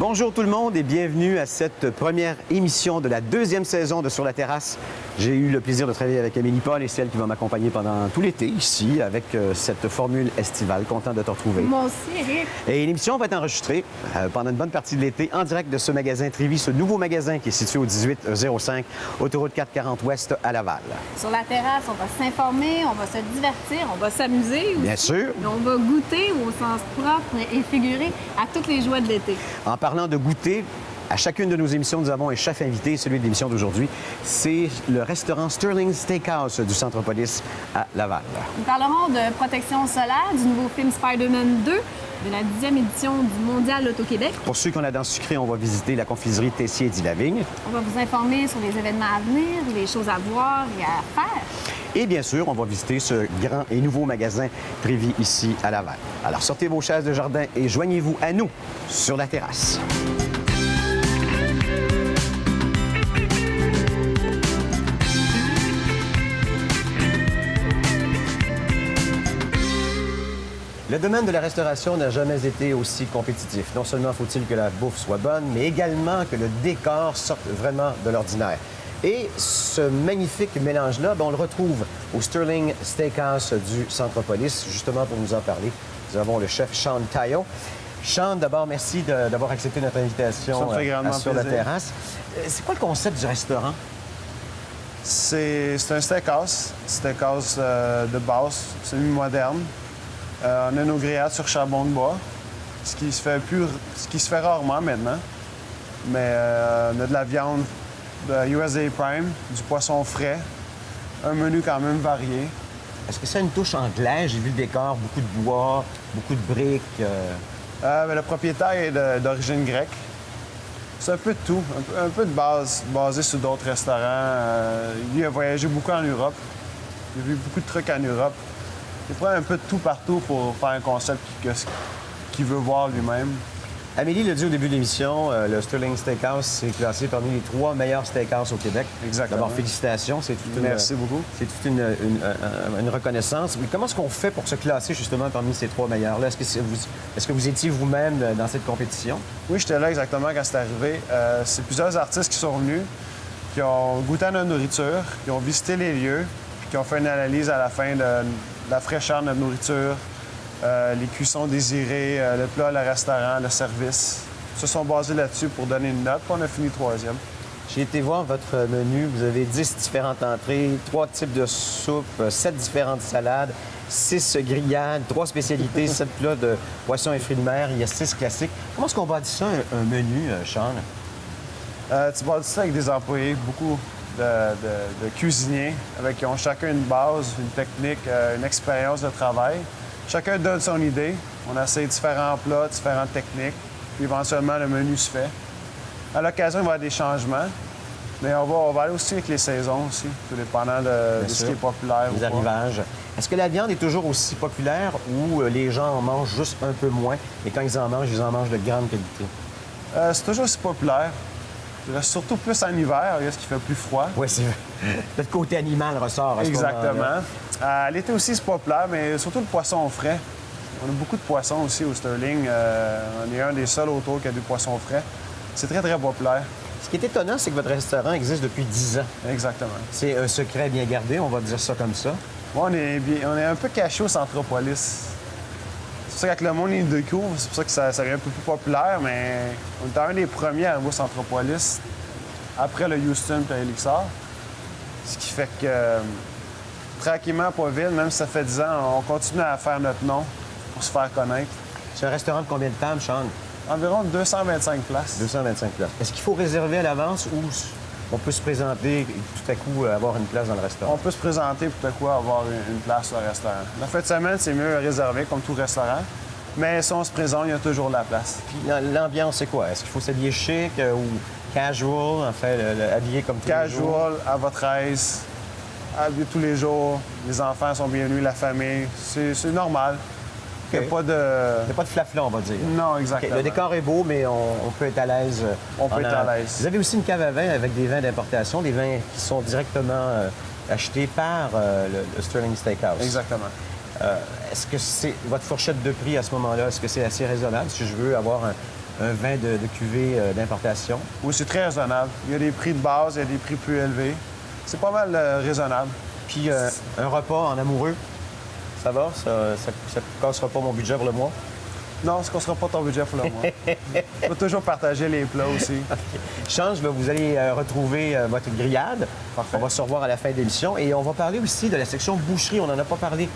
Bonjour tout le monde et bienvenue à cette première émission de la deuxième saison de Sur la terrasse. J'ai eu le plaisir de travailler avec Amélie Paul et celle qui va m'accompagner pendant tout l'été ici avec cette formule estivale. Content de te retrouver. Moi aussi, Eric. Et l'émission va être enregistrée pendant une bonne partie de l'été en direct de ce magasin Trévis, ce nouveau magasin qui est situé au 1805 Autoroute 440 Ouest à Laval. Sur la terrasse, on va s'informer, on va se divertir, on va s'amuser aussi. Bien sûr. Et on va goûter au sens propre et figuré à toutes les joies de l'été. En parlant de goûter, à chacune de nos émissions, nous avons un chef invité. Celui de l'émission d'aujourd'hui, c'est le restaurant Sterling Steakhouse du Centropolis à Laval. Nous parlerons de protection solaire, du nouveau film Spider-Man 2, de la 10e édition du Mondial Auto-Québec. Pour ceux qui ont la dent sucrée, on va visiter la confiserie Tessier et Lavigne. On va vous informer sur les événements à venir, les choses à voir et à faire. Et bien sûr, on va visiter ce grand et nouveau magasin Trévis ici à Laval. Alors sortez vos chaises de jardin et joignez-vous à nous sur la terrasse. Le domaine de la restauration n'a jamais été aussi compétitif. Non seulement faut-il que la bouffe soit bonne, mais également que le décor sorte vraiment de l'ordinaire. Et ce magnifique mélange-là, on le retrouve au Sterling Steakhouse du Centropolis. Justement, pour nous en parler, nous avons le chef Sean Taillon. Sean, d'abord, merci d'avoir accepté notre invitation sur la terrasse. C'est quoi le concept du restaurant? C'est un steakhouse de base, semi-moderne. On a nos grillades sur charbon de bois, ce qui se fait rarement maintenant. Mais on a de la viande de USA Prime, du poisson frais, un menu quand même varié. Est-ce que ça a une touche anglaise? J'ai vu le décor, beaucoup de bois, beaucoup de briques. Mais le propriétaire est d'origine grecque. C'est un peu de tout, un peu de base, basé sur d'autres restaurants. Lui a voyagé beaucoup en Europe. Il a vu beaucoup de trucs en Europe. Il prend un peu de tout partout pour faire un concept qu'il veut voir lui-même. Amélie l'a dit au début de l'émission, le Sterling Steakhouse s'est classé parmi les 3 meilleurs steakhouses au Québec. Exactement. D'abord, félicitations. Merci beaucoup. C'est toute une reconnaissance. Mais comment est-ce qu'on fait pour se classer justement parmi ces 3 meilleurs-là? Est-ce que vous étiez vous-même dans cette compétition? Oui, j'étais là exactement quand c'est arrivé. C'est plusieurs artistes qui sont venus, qui ont goûté à notre nourriture, qui ont visité les lieux, puis qui ont fait une analyse à la fin de la fraîcheur de notre nourriture, les cuissons désirées, le plat, le restaurant, le service. Ils se sont basés là-dessus pour donner une note, puis on a fini 3e. J'ai été voir votre menu. Vous avez 10 différentes entrées, 3 types de soupes, 7 différentes salades, 6 grillades, 3 spécialités, 7 plats de poissons et fruits de mer. Il y a 6 classiques. Comment est-ce qu'on bâtit ça, un menu, Sean? Tu bâtis ça avec des employés, beaucoup de cuisiniers, qui ont chacun une base, une technique, une expérience de travail. Chacun donne son idée. On essaie différents plats, différentes techniques. Puis éventuellement, le menu se fait. À l'occasion, il va y avoir des changements. Mais on va aller aussi avec les saisons aussi, tout dépendant de ce qui est populaire. Les arrivages. Est-ce que la viande est toujours aussi populaire ou les gens en mangent juste un peu moins et quand ils en mangent de grande qualité? C'est toujours aussi populaire. Surtout plus en hiver, ce qui fait plus froid. Oui, c'est vrai. Le côté animal ressort à ce moment-là. Exactement. L'été aussi, c'est populaire, mais surtout le poisson frais. On a beaucoup de poissons aussi au Sterling. On est un des seuls autour qui a du poisson frais. C'est très, très populaire. Ce qui est étonnant, c'est que votre restaurant existe depuis 10 ans. Exactement. C'est un secret bien gardé, on va dire ça comme ça. Moi, on est un peu caché au Centropolis. C'est pour ça que le monde il découvre, c'est pour ça que ça devient un peu plus populaire, mais on était un des premiers à arriver au Centropolis après le Houston et Elixir. Ce qui fait que, tranquillement, pas vite, même si ça fait 10 ans, on continue à faire notre nom pour se faire connaître. C'est un restaurant de combien de tables, Sean? Environ 225 places. 225 places. Est-ce qu'il faut réserver à l'avance ou on peut se présenter et tout à coup avoir une place dans le restaurant? On peut se présenter tout à coup avoir une place sur le restaurant. La fin de semaine, c'est mieux réservé, comme tout restaurant. Mais si on se présente, il y a toujours de la place. Puis l'ambiance, c'est quoi? Est-ce qu'il faut s'habiller chic ou casual, en fait, habillé comme tous les jours? Casual, à votre aise, habillé tous les jours. Les enfants sont bienvenus, la famille. C'est normal. Il n'y a pas de... Il n'y a pas de flafla, on va dire. Non, exactement. Le décor est beau, mais on peut être à l'aise. On peut être à l'aise. Vous avez aussi une cave à vin avec des vins d'importation, des vins qui sont directement achetés par le Sterling Steakhouse. Exactement. Est-ce que c'est votre fourchette de prix à ce moment-là? Est-ce que c'est assez raisonnable si je veux avoir un vin de cuvée d'importation. Oui, c'est très raisonnable. Il y a des prix de base, il y a des prix plus élevés. C'est pas mal raisonnable. Puis un repas en amoureux, ça va? Ça cassera pas mon budget pour le mois? Non, ce ne sera pas ton budget pour le mois. Il faut toujours partager les plats aussi. Change, vous allez retrouver votre grillade. Parfait. On va se revoir à la fin de l'émission. Et on va parler aussi de la section boucherie. On n'en a pas parlé.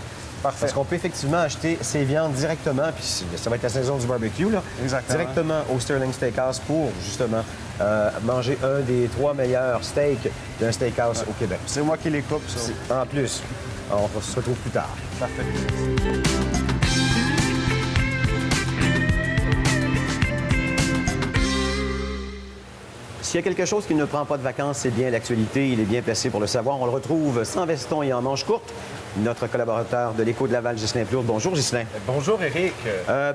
Parfait. Parce qu'on peut effectivement acheter ces viandes directement, puis ça va être la saison du barbecue, là, Exactement. directement au Sterling Steakhouse pour, justement, manger un des 3 meilleurs steaks d'un steakhouse au Québec. C'est moi qui les coupe, ça. En plus, on se retrouve plus tard. Parfait. S'il y a quelque chose qui ne prend pas de vacances, c'est bien l'actualité. Il est bien placé pour le savoir. On le retrouve sans veston et en manche courte. Notre collaborateur de l'Écho de Laval, Ghislain Plourde. Bonjour, Ghislain. Bonjour, Éric.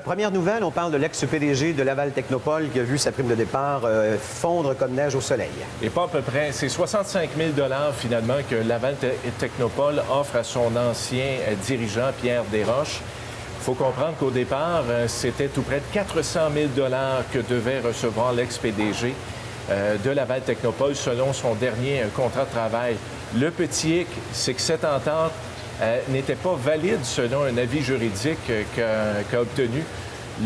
Première nouvelle, on parle de l'ex-PDG de Laval Technopole qui a vu sa prime de départ fondre comme neige au soleil. Et pas à peu près. C'est 65 000 finalement que Laval Technopole offre à son ancien dirigeant, Pierre Desroches. Il faut comprendre qu'au départ, c'était tout près de 400 000 que devait recevoir l'ex-PDG de Laval Technopole selon son dernier contrat de travail. Le petit hic, c'est que cette entente n'était pas valide selon un avis juridique qu'a obtenu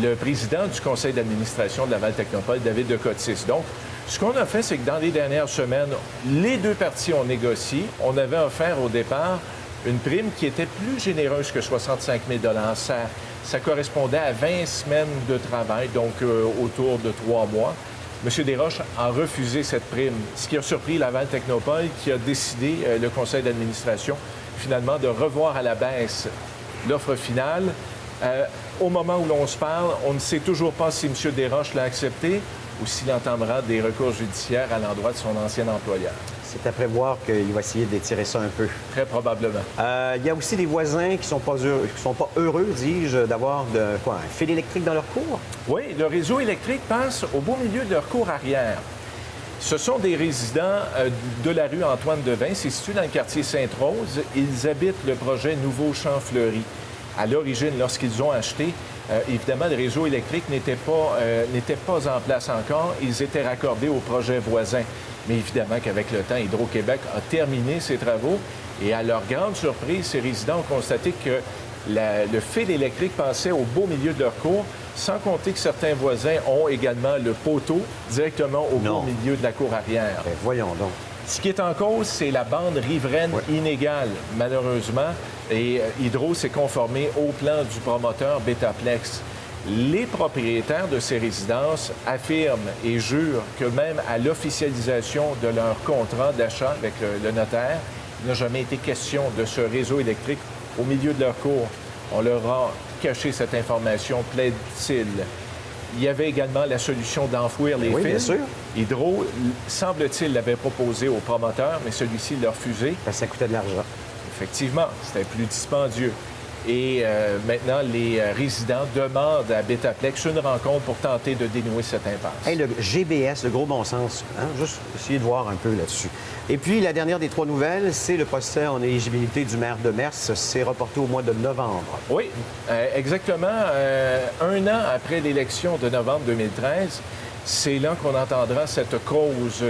le président du conseil d'administration de Laval Technopole, David Decotis. Donc, ce qu'on a fait, c'est que dans les dernières semaines, les deux parties ont négocié. On avait offert au départ une prime qui était plus généreuse que 65 000 Ça correspondait à 20 semaines de travail, donc autour de 3 mois. M. Desroches a refusé cette prime, ce qui a surpris Laval Technopole, qui a décidé, le conseil d'administration, finalement, de revoir à la baisse l'offre finale. Au moment où l'on se parle, on ne sait toujours pas si M. Desroches l'a accepté ou s'il entendra des recours judiciaires à l'endroit de son ancien employeur. C'est à prévoir qu'il va essayer d'étirer ça un peu. Très probablement. Il y a aussi des voisins qui sont pas heureux, dis-je, d'avoir un fil électrique dans leur cour. Oui, le réseau électrique passe au beau milieu de leur cour arrière. Ce sont des résidents de la rue Antoine-Devin, c'est situé dans le quartier Sainte-Rose. Ils habitent le projet Nouveau Champ Fleuri. À l'origine, lorsqu'ils ont acheté, évidemment, le réseau électrique n'était pas en place encore. Ils étaient raccordés au projet voisin. Mais évidemment qu'avec le temps, Hydro-Québec a terminé ses travaux et à leur grande surprise, ces résidents ont constaté que le fil électrique passait au beau milieu de leur cour, sans compter que certains voisins ont également le poteau directement au beau milieu de la cour arrière. Ben, voyons donc. Ce qui est en cause, c'est la bande riveraine inégale, malheureusement. Et Hydro s'est conformé au plan du promoteur Betaplex. Les propriétaires de ces résidences affirment et jurent que même à l'officialisation de leur contrat d'achat avec le notaire, il n'a jamais été question de ce réseau électrique au milieu de leur cour. On leur a caché cette information, plaide-t-il. Il y avait également la solution d'enfouir les fils. Bien sûr. Hydro, semble-t-il, l'avait proposé au promoteur, mais celui-ci l'a refusé. Parce que ça coûtait de l'argent. Effectivement, c'était plus dispendieux. Et maintenant, les résidents demandent à Betaplex une rencontre pour tenter de dénouer cette impasse. Hey, le GBS, le gros bon sens, juste essayer de voir un peu là-dessus. Et puis, la dernière des 3 nouvelles, c'est le procès en éligibilité du maire de Mers. C'est reporté au mois de novembre. Oui, exactement. 1 an après l'élection de novembre 2013, c'est là qu'on entendra cette cause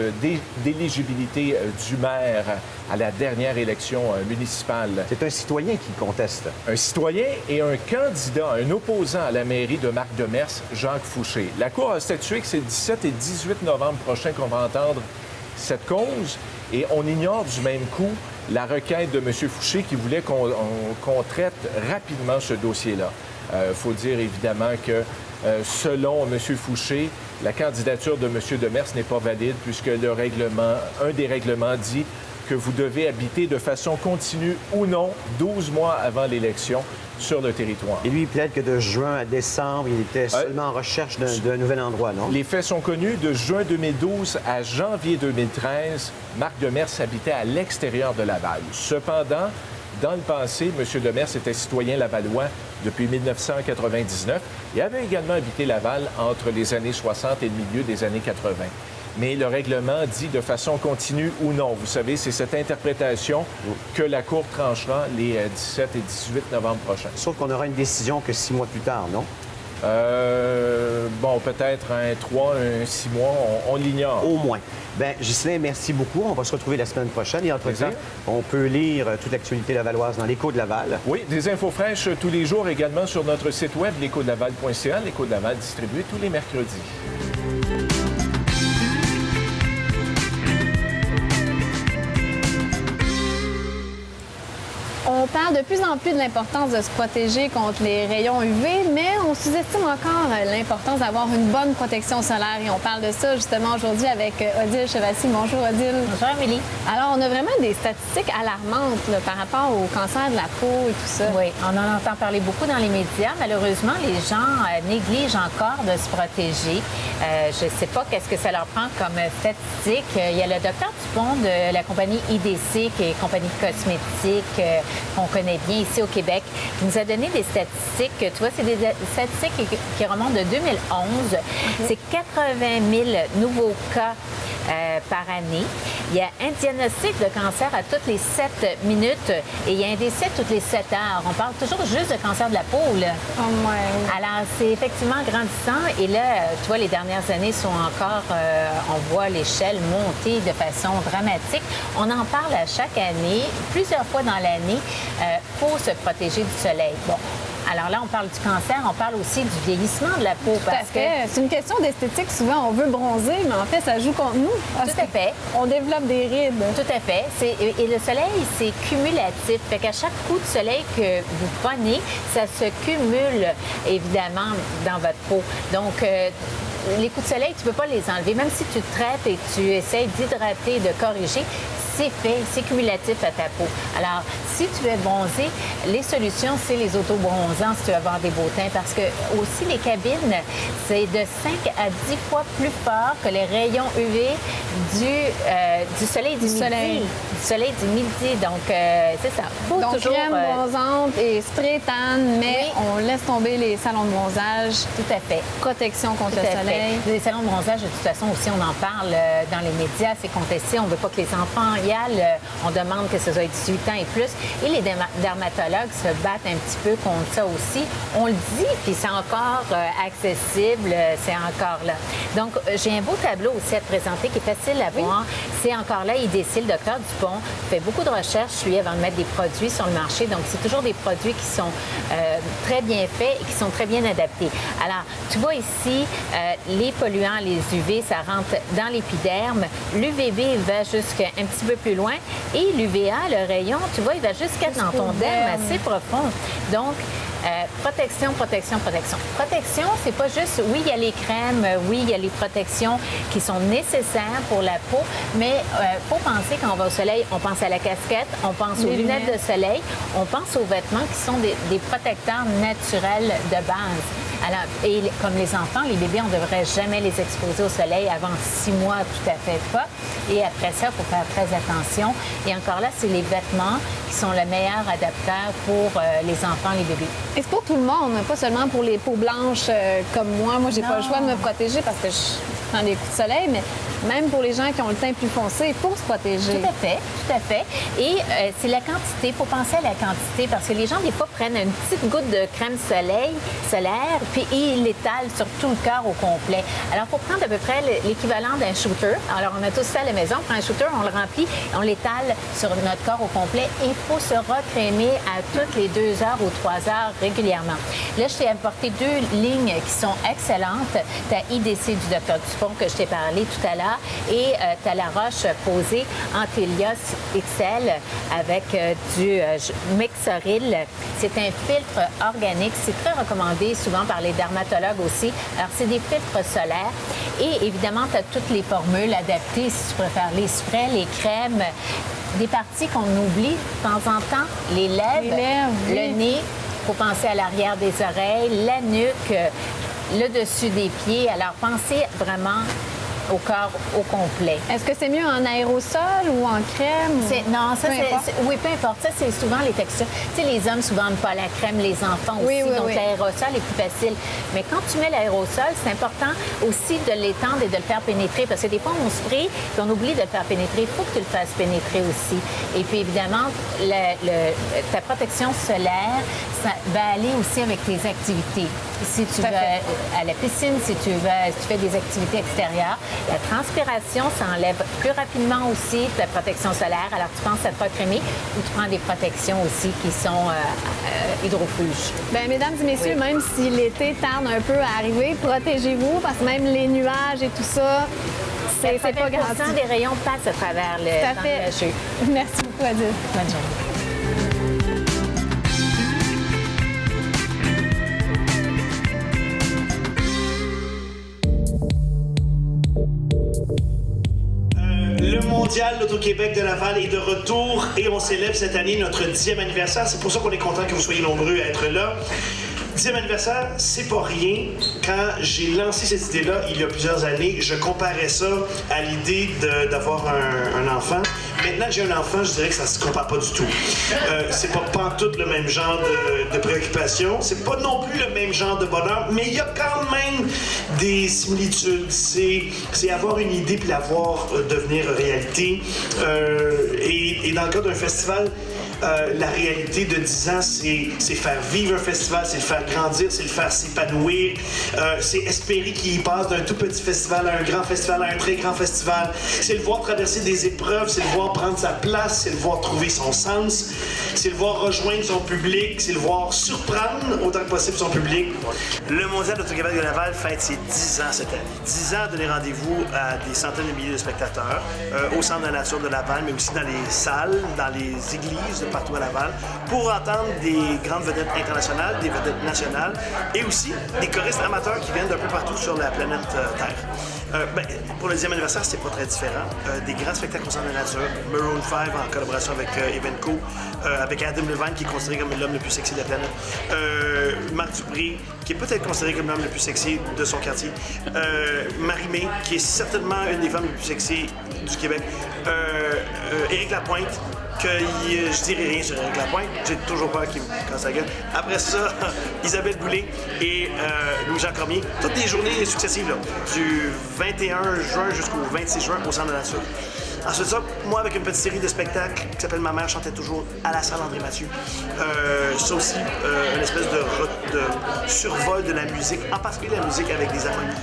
d'éligibilité du maire à la dernière élection municipale. C'est un citoyen qui conteste. Un citoyen et un candidat, un opposant à la mairie de Marc-de-Mers, Jacques Fouché. La Cour a statué que c'est le 17 et 18 novembre prochain qu'on va entendre cette cause et on ignore du même coup la requête de M. Fouché qui voulait qu'on traite rapidement ce dossier-là. Il faut dire évidemment que selon M. Fouché, la candidature de M. Demers n'est pas valide puisque un des règlements dit que vous devez habiter de façon continue ou non 12 mois avant l'élection sur le territoire. Et lui, il plaide que de juin à décembre, il était seulement en recherche d'un nouvel endroit, non? Les faits sont connus. De juin 2012 à janvier 2013, Marc Demers habitait à l'extérieur de Laval. Cependant, dans le passé, M. Demers était citoyen lavallois depuis 1999 et avait également habité Laval entre les années 60 et le milieu des années 80. Mais le règlement dit de façon continue ou non. Vous savez, c'est cette interprétation que la Cour tranchera les 17 et 18 novembre prochains. Sauf qu'on aura une décision que 6 mois plus tard, non? Bon, peut-être un 3, un 6 mois, on l'ignore. Au moins. Bien, Ghislain, merci beaucoup. On va se retrouver la semaine prochaine. Et entre-temps, Plaisir. on peut lire toute l'actualité lavalloise dans l'Écho de Laval. Oui, des infos fraîches tous les jours également sur notre site web, l'échodelaval.ca. L'Écho de Laval distribué tous les mercredis. On parle de plus en plus de l'importance de se protéger contre les rayons UV, mais on sous-estime encore l'importance d'avoir une bonne protection solaire. Et on parle de ça justement aujourd'hui avec Odile Chevassis. Bonjour Odile. Bonjour Amélie. Alors, on a vraiment des statistiques alarmantes là, par rapport au cancer de la peau et tout ça. Oui, on en entend parler beaucoup dans les médias. Malheureusement, les gens négligent encore de se protéger. Je ne sais pas qu'est-ce que ça leur prend comme statistique. Il y a le docteur Dupont de la compagnie IDC, qui est une compagnie de cosmétiques qu'on connaît bien ici au Québec, qui nous a donné des statistiques. Tu vois, c'est des statistiques qui remontent de 2011. C'est 80 000 nouveaux cas par année. Il y a un diagnostic de cancer à toutes les 7 minutes et il y a un décès toutes les 7 heures. On parle toujours juste de cancer de la peau, là. Oh, ouais. Alors, c'est effectivement grandissant. Et là, tu vois, les dernières années sont encore... on voit l'échelle monter de façon dramatique. On en parle à chaque année, plusieurs fois dans l'année. Faut se protéger du soleil. Bon. Alors là, on parle du cancer, on parle aussi du vieillissement de la peau. Tout à fait. C'est une question d'esthétique. Souvent, on veut bronzer, mais en fait, ça joue contre nous. Parce Tout à fait. On développe des rides. Tout à fait. Et le soleil, c'est cumulatif. Fait qu'à chaque coup de soleil que vous prenez, ça se cumule, évidemment, dans votre peau. Donc, les coups de soleil, tu ne peux pas les enlever. Même si tu te traites et que tu essaies d'hydrater, de corriger, c'est fait, c'est cumulatif à ta peau. Alors, si tu veux bronzer, les solutions, c'est les autobronzants si tu veux avoir des beaux teints, parce que aussi les cabines, c'est de 5 à 10 fois plus fort que les rayons UV du soleil du midi. Du soleil du midi. Donc, c'est ça. Faut Donc, toujours, crème bronzante et spray tan, mais on laisse tomber les salons de bronzage. Tout à fait. Protection contre Tout le à soleil. fait. Les salons de bronzage, de toute façon, aussi, on en parle dans les médias, c'est contesté. On ne veut pas que les enfants y aillent. On demande que ce soit 18 ans et plus. Et les dermatologues se battent un petit peu contre ça aussi. On le dit, puis c'est encore accessible, c'est encore là. Donc, j'ai un beau tableau aussi à te présenter qui est facile à voir. C'est encore là, IDC, le docteur Dupont, fait beaucoup de recherches, lui, avant de mettre des produits sur le marché. Donc, c'est toujours des produits qui sont très bien faits et qui sont très bien adaptés. Alors, tu vois ici, les polluants, les UV, ça rentre dans l'épiderme. L'UVB va jusqu'à un petit peu plus loin. Et l'UVA, le rayon, tu vois, il va jusqu'à dans ton derme assez profond. Donc, protection, protection, protection. Protection, c'est pas juste, oui, il y a les crèmes, oui, il y a les protections qui sont nécessaires pour la peau, mais il faut penser quand on va au soleil, on pense à la casquette, on pense aux lunettes de soleil, on pense aux vêtements qui sont des protecteurs naturels de base. Alors, et comme les enfants, les bébés, on ne devrait jamais les exposer au soleil avant 6 mois, tout à fait pas. Et après ça, il faut faire très attention. Et encore là, c'est les vêtements qui sont le meilleur adaptateur pour les enfants, les bébés. Et c'est pour tout le monde, pas seulement pour les peaux blanches comme moi. Moi, j'ai pas le choix de me protéger parce que je prends des coups de soleil, mais même pour les gens qui ont le teint plus foncé, il faut se protéger. Tout à fait, tout à fait. Et c'est la quantité. Il faut penser à la quantité parce que les gens, des fois, prennent une petite goutte de crème solaire, puis ils l'étalent sur tout le corps au complet. Alors, il faut prendre à peu près l'équivalent d'un shooter. Alors, on a tous ça à la maison. On prend un shooter, on le remplit, on l'étale sur notre corps au complet et il faut se recrémer à toutes les 2 heures ou 3 heures régulièrement. Là, je t'ai apporté 2 lignes qui sont excellentes. Tu as IDC du Dr Dupont que je t'ai parlé tout à l'heure et tu as la roche posée Anthelios XL avec du Mixoril. C'est un filtre organique. C'est très recommandé souvent par les dermatologues aussi. Alors, c'est des filtres solaires. Et évidemment, tu as toutes les formules adaptées, si tu préfères, les sprays, les crèmes, des parties qu'on oublie de temps en temps, les lèvres, le nez. Il faut penser à l'arrière des oreilles, la nuque, le dessus des pieds. Alors, pensez vraiment au corps au complet. Est-ce que c'est mieux en aérosol ou en crème? Non, ça, oui, peu importe. Ça, c'est souvent les textures. Tu sais, les hommes souvent n'aiment pas la crème, les enfants aussi. Donc, l'aérosol est plus facile. Mais quand tu mets l'aérosol, c'est important aussi de l'étendre et de le faire pénétrer. Parce que des fois, on spray puis on oublie de le faire pénétrer. Il faut que tu le fasses pénétrer aussi. Et puis, évidemment, ta protection solaire, ça va aller aussi avec tes activités. Si tu vas à la piscine, si tu fais des activités extérieures, la transpiration s'enlève plus rapidement aussi de la protection solaire. Alors, tu penses à te recrémer ou tu prends des protections aussi qui sont hydrophuges. Bien, mesdames et messieurs, Oui. même si l'été tarde un peu à arriver, protégez-vous parce que même les nuages et tout ça, c'est pas 80% garanti. des rayons passent à travers le Tout à temps fait. nuageux. Merci beaucoup, Adil. Bonne journée. Le mondial d'Auto-Québec de Laval est de retour et on célèbre cette année notre 10e anniversaire. C'est pour ça qu'on est content que vous soyez nombreux à être là. 10e anniversaire, c'est pas rien. Quand j'ai lancé cette idée-là, il y a plusieurs années, je comparais ça à l'idée d'avoir un enfant. Maintenant que j'ai un enfant, je dirais que ça se compare pas du tout. C'est pas pantoute le même genre de préoccupation. C'est pas non plus le même genre de bonheur, mais il y a quand même des similitudes. C'est avoir une idée puis la voir devenir réalité. Et dans le cas d'un festival, la réalité de 10 ans, c'est faire vivre un festival, c'est le faire grandir, c'est le faire s'épanouir, c'est espérer qu'il passe d'un tout petit festival à un grand festival, à un très grand festival. C'est le voir traverser des épreuves, c'est le voir prendre sa place, c'est le voir trouver son sens, c'est le voir rejoindre son public, c'est le voir surprendre autant que possible son public. Le Mondial d'Auto-Québec de Laval fête ses 10 ans cette année. 10 ans de donner rendez-vous à des centaines de milliers de spectateurs au Centre de la nature de Laval, mais aussi dans les salles, dans les églises de partout à Laval, pour entendre des grandes vedettes internationales, des vedettes nationales, et aussi des choristes amateurs qui viennent d'un peu partout sur la planète Terre. Pour le 10e anniversaire, c'est pas très différent. Des grands spectacles au Centre de la nature, Maroon 5 en collaboration avec Evenco, avec Adam Levine qui est considéré comme l'homme le plus sexy de la planète, Marc Dupré qui est peut-être considéré comme l'homme le plus sexy de son quartier, Marie-Mé qui est certainement une des femmes les plus sexy du Québec, Éric Lapointe que je dirais rien sur Éric Lapointe, j'ai toujours peur qu'il me casse la gueule. Après ça, Isabelle Boulay et Louis-Jean Cormier, toutes des journées successives, là, du 21 juin jusqu'au 26 juin au Centre de la nature. Ensuite ça, moi avec une petite série de spectacles qui s'appelle Ma mère chantait toujours à la salle André Mathieu. Ça aussi, une espèce de survol de la musique, en particulier la musique avec des harmonies.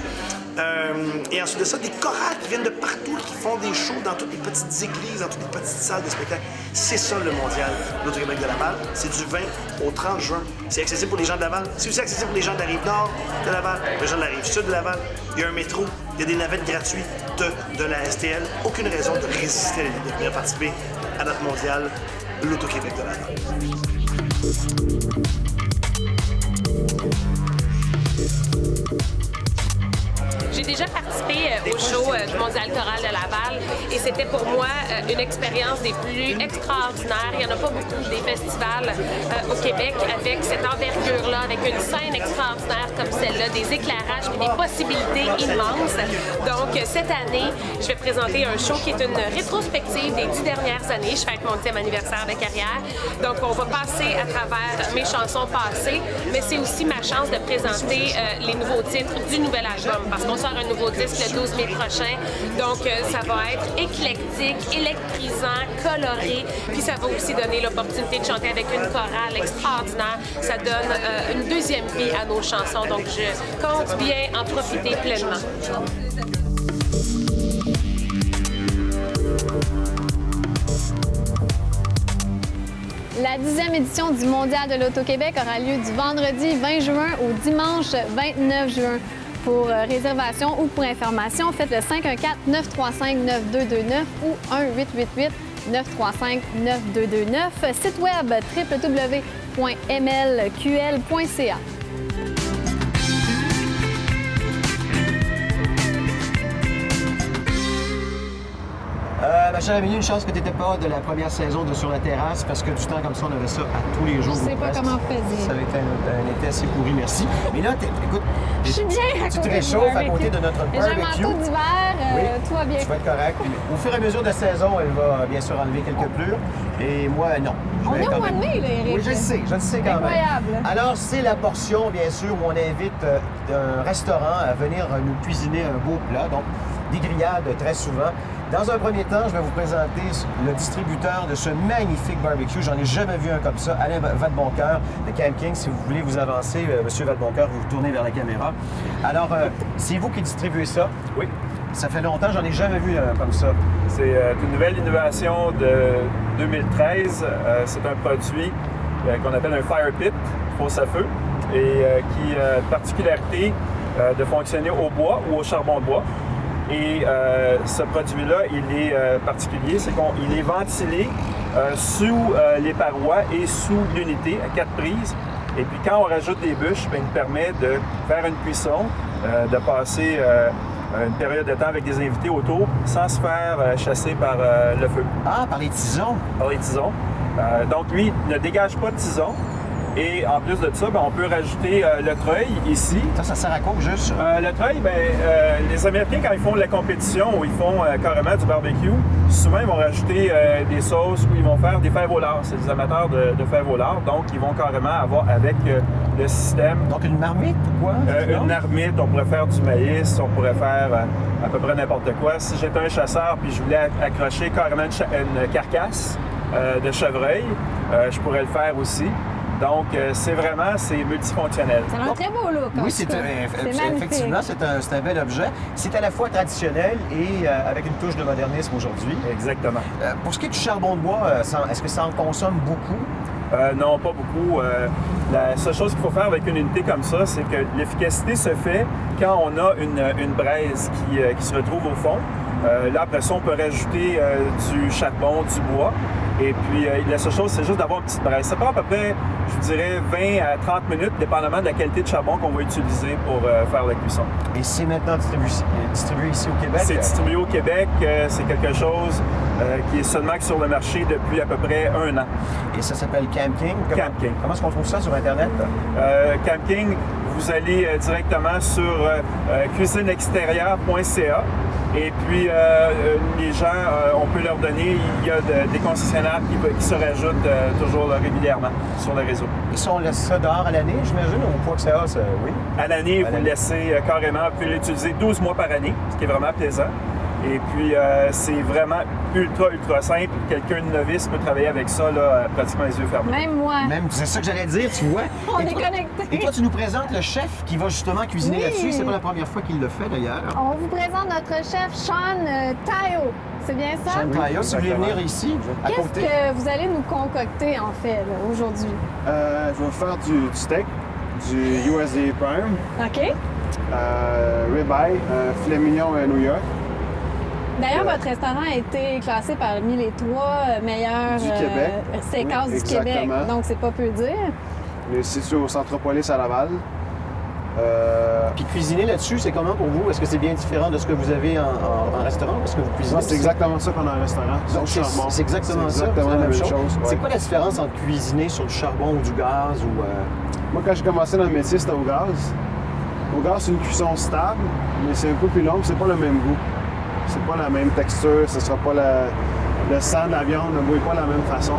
Et ensuite de ça, des chorales qui viennent de partout, qui font des shows dans toutes les petites églises, dans toutes les petites salles de spectacle. C'est ça le mondial d'Auto-Québec de Laval. C'est du 20 au 30 juin. C'est accessible pour les gens de Laval. C'est aussi accessible pour les gens de la Rive-Nord de Laval, les gens de la Rive-Sud de Laval. Il y a un métro, il y a des navettes gratuites de la STL. Aucune raison de résister à l'idée de venir participer à notre mondial, l'Auto-Québec de Laval. J'ai déjà participé au show du Mondial choral de Laval et c'était pour moi une expérience des plus extraordinaires. Il n'y en a pas beaucoup des festivals au Québec avec cette envergure-là, avec une scène extraordinaire comme celle-là, des éclairages et des possibilités immenses. Donc, cette année, je vais présenter un show qui est une rétrospective des 10 dernières années. Je fête mon 10e anniversaire de carrière. Donc, on va passer à travers mes chansons passées, mais c'est aussi ma chance de présenter les nouveaux titres du nouvel album parce qu'on sort un nouveau disque le 12 mai prochain. Donc, ça va être éclectique, électrisant, coloré. Puis, ça va aussi donner l'opportunité de chanter avec une chorale extraordinaire. Ça donne une deuxième vie à nos chansons. Donc, je compte bien en profiter pleinement. La 10e édition du Mondial de l'Auto-Québec aura lieu du vendredi 20 juin au dimanche 29 juin. Pour réservation ou pour information, faites le 514-935-9229 ou 1-888-935-9229. Site web www.mlql.ca. Ma chère Amélie, une chance que tu n'étais pas de la première saison de Sur la terrasse, parce que du temps comme ça, on avait ça à tous les jours. Je sais pas presque. comment vous faisiez. Ça avait été un été assez pourri, merci. Mais là, écoute, Je suis bien à tu te côté du réchauffes à barbecue. côté de notre J'ai un barbecue. manteau d'hiver, tout va bien. Tu vas être correct. Puis, au fur et à mesure de la saison, elle va bien sûr enlever quelques pleurs. Et moi, non. Je On vais est au quand mois de même- mai, là, Éric. Oui, je le sais quand Incroyable. même. Alors, c'est la portion, bien sûr, où on invite un restaurant à venir nous cuisiner un beau plat. Donc, des grillades très souvent Dans un premier temps, je vais vous présenter le distributeur de ce magnifique barbecue. J'en ai jamais vu un comme ça. Alain Vadeboncoeur de Camp King. Si vous voulez vous avancer, Monsieur Vadeboncoeur, vous vous tournez vers la caméra. Alors, c'est vous qui distribuez ça? Oui. Ça fait longtemps, j'en ai jamais vu comme ça. C'est une nouvelle innovation de 2013. C'est un produit qu'on appelle un fire pit, fosse à feu, et qui a la particularité de fonctionner au bois ou au charbon de bois. Et ce produit-là, il est particulier, c'est qu'il est ventilé sous les parois et sous l'unité à 4 prises. Et puis quand on rajoute des bûches, bien, il permet de faire une cuisson, de passer une période de temps avec des invités autour sans se faire chasser par le feu. Ah, par les tisons? Par les tisons. Donc lui, ne dégage pas de tisons. Et en plus de ça, bien, on peut rajouter le treuil ici. Ça sert à quoi, juste? Le treuil, bien, les Américains, quand ils font de la compétition ou ils font carrément du barbecue, souvent ils vont rajouter des sauces ou ils vont faire des fèves au lard. C'est des amateurs de fèves au lard, donc ils vont carrément avoir avec le système. Donc une marmite ou quoi? Une marmite, on pourrait faire du maïs, on pourrait faire à peu près n'importe quoi. Si j'étais un chasseur puis je voulais accrocher carrément une carcasse de chevreuil, je pourrais le faire aussi. Donc, c'est multifonctionnel. Ça a un très beau look. Oui, effectivement, c'est un bel objet. C'est à la fois traditionnel et avec une touche de modernisme aujourd'hui. Exactement. Pour ce qui est du charbon de bois, est-ce que ça en consomme beaucoup? Non, pas beaucoup. La seule chose qu'il faut faire avec une unité comme ça, c'est que l'efficacité se fait quand on a une braise qui se retrouve au fond. Là, après ça, on peut rajouter du charbon, du bois. Et puis, la seule chose, c'est juste d'avoir une petite braise. Ça prend à peu près, je vous dirais, 20 à 30 minutes, dépendamment de la qualité de charbon qu'on va utiliser pour faire la cuisson. Et c'est maintenant distribué ici au Québec? C'est distribué au Québec. C'est quelque chose qui est seulement sur le marché depuis à peu près 1 an. Et ça s'appelle Camp King? Camp King. Comment est-ce qu'on trouve ça sur Internet? Camp King, vous allez directement sur cuisineextérieure.ca. Et puis, les gens, on peut leur donner, il y a des concessionnaires qui se rajoutent toujours régulièrement sur le réseau. Et ça, on laisse ça dehors à l'année, j'imagine, ou quoi que ça a, oui? À l'année, vous le laissez carrément, vous pouvez l'utiliser 12 mois par année, ce qui est vraiment plaisant. Et puis, c'est vraiment ultra simple. Quelqu'un de novice peut travailler avec ça, là, pratiquement les yeux fermés. Même moi. Même, c'est ça que j'allais dire, tu vois. On est connectés. Et toi, tu nous présentes le chef qui va justement cuisiner là-dessus. C'est pas la première fois qu'il le fait, d'ailleurs. On vous présente notre chef, Sean Tayo. C'est bien ça? Sean Tayo, si vous voulez venir ici, à Qu'est-ce côté. que vous allez nous concocter, en fait, là, aujourd'hui? Je vais faire du steak, du USDA Prime, OK. ribeye, filet mignon New York. D'ailleurs, votre restaurant a été classé parmi les 3 meilleurs Du Québec. steakhouse Oui, du Québec. exactement. Donc, c'est pas peu dire. Il est situé au Centropolis à Laval. Puis cuisiner là-dessus, c'est comment pour vous? Est-ce que c'est bien différent de ce que vous avez en restaurant? Parce que vous cuisinez. C'est exactement ça qu'on a en restaurant. Donc, Sur le charbon. c'est exactement ça. Exactement c'est la même chose. C'est ouais. quoi la différence entre cuisiner sur du charbon ou du gaz ou Moi, quand j'ai commencé dans le métier, c'était au gaz. Au gaz, c'est une cuisson stable, mais c'est un peu plus long, c'est pas le même goût. C'est pas la même texture, ce sera pas le sang de la viande ne bouille pas de la même façon.